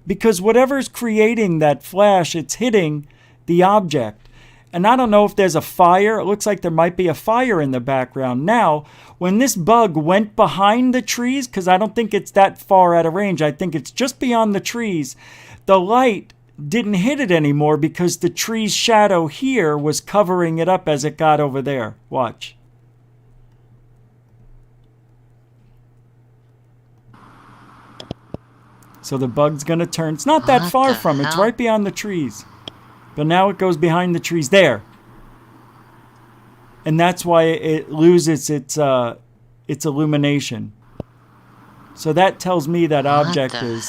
Because whatever's creating that flash, it's hitting the object. And I don't know if there's a fire. It looks like there might be a fire in the background. Now, when this bug went behind the trees, because I don't think it's that far out of range, I think it's just beyond the trees, the light didn't hit it anymore because the tree's shadow here was covering it up as it got over there. Watch. So the bug's going to turn. It's not that far from it. It's right beyond the trees. But now it goes behind the trees there. And that's why it loses its illumination. So that tells me that object is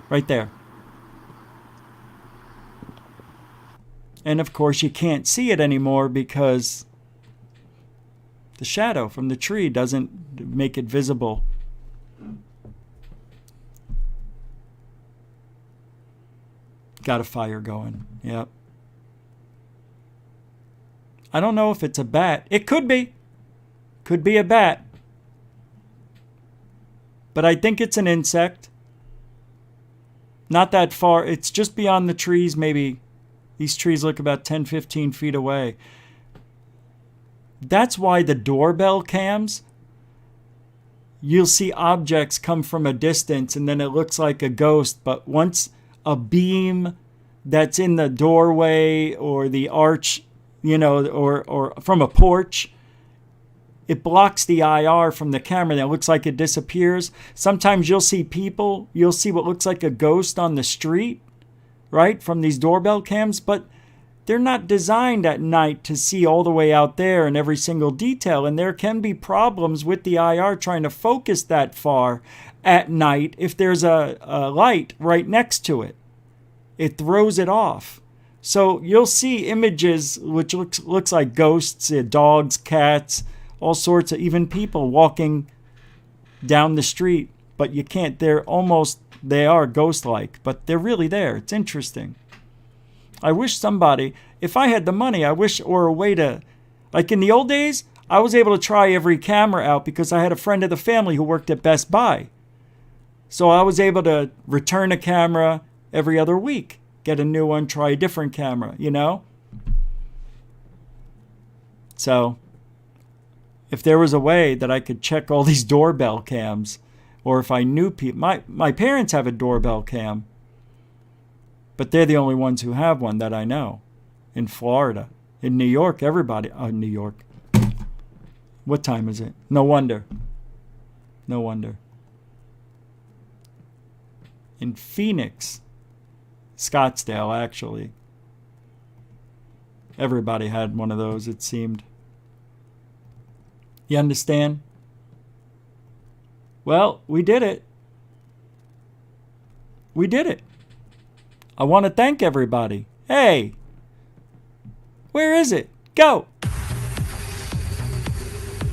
right there. And of course you can't see it anymore because the shadow from the tree doesn't make it visible. Got a fire going. Yep. I don't know if it's a bat. It could be. Could be a bat. But I think it's an insect. Not that far. It's just beyond the trees, maybe. These trees look about 10, 15 feet away. That's why the doorbell cams, you'll see objects come from a distance and then it looks like a ghost. But once a beam that's in the doorway or the arch, you know, or from a porch, it blocks the IR from the camera. That looks like it disappears. Sometimes you'll see people, you'll see what looks like a ghost on the street, right, from these doorbell cams, but they're not designed at night to see all the way out there and every single detail. And there can be problems with the IR trying to focus that far at night if there's a light right next to it. It throws it off. So you'll see images which looks like ghosts, dogs, cats, all sorts of, even people walking down the street. But you can't, they are ghost-like, but they're really there. It's interesting. I wish somebody, if I had the money, or a way to, like in the old days, I was able to try every camera out because I had a friend of the family who worked at Best Buy. So I was able to return a camera every other week. Get a new one, try a different camera, you know? So, if there was a way that I could check all these doorbell cams, or if I knew people, my parents have a doorbell cam, but they're the only ones who have one that I know. In Florida. In New York, everybody, New York. What time is it? No wonder. No wonder. In Phoenix, Scottsdale, actually. Everybody had one of those, it seemed. You understand? Well, we did it. We did it. I want to thank everybody. Hey, where is it? Go.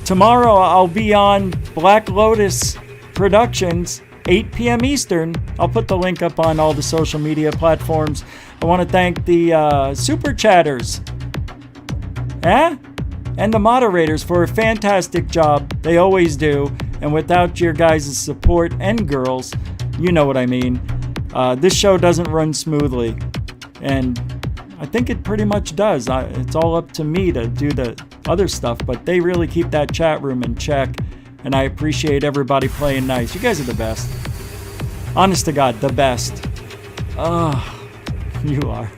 Tomorrow I'll be on Black Lotus Productions, 8 p.m. Eastern. I'll put the link up on all the social media platforms. I want to thank the super chatters and the moderators for a fantastic job. They always do. And without your guys' support, and girls, you know what I mean, this show doesn't run smoothly. And I think it pretty much does. It's all up to me to do the other stuff, but they really keep that chat room in check. And I appreciate everybody playing nice. You guys are the best. Honest to God, the best. Oh, you are.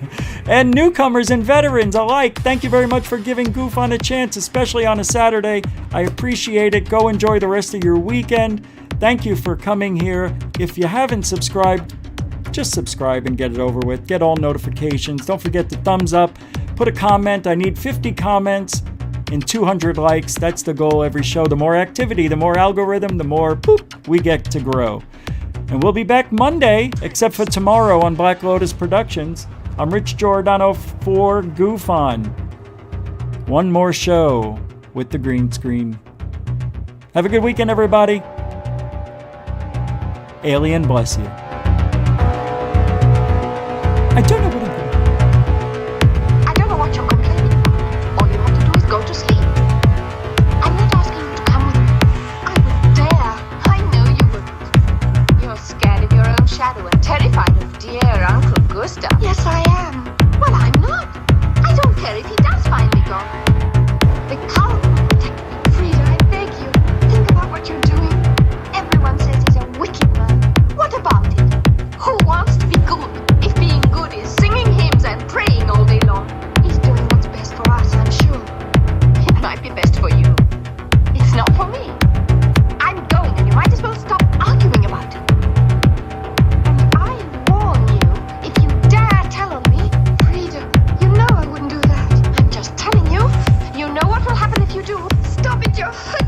And newcomers and veterans alike, thank you very much for giving GUFON a chance, especially on a Saturday. I appreciate it. Go enjoy the rest of your weekend. Thank you for coming here. If you haven't subscribed, just subscribe and get it over with. Get all notifications. Don't forget the thumbs up. Put a comment. I need 50 comments and 200 likes. That's the goal every show. The more activity, the more algorithm, the more poop we get to grow. And we'll be back Monday, except for tomorrow on Black Lotus Productions. I'm Rich Giordano for GUFON. One more show with the green screen. Have a good weekend, everybody. Alien bless you. I don't know what I'm doing. I don't know what you're complaining about. All you have to do is go to sleep. I'm not asking you to come with me. I would dare. I know you wouldn't. You're scared of your own shadow and terrified of dear Uncle Gustav. Yes, I am. Well, I'm not. I don't care if he does finally go. The cow will protect me. Frida, I beg you. Think about what you're doing. Everyone says he's a wicked man. What about it? Who wants to be good if being good is singing your face.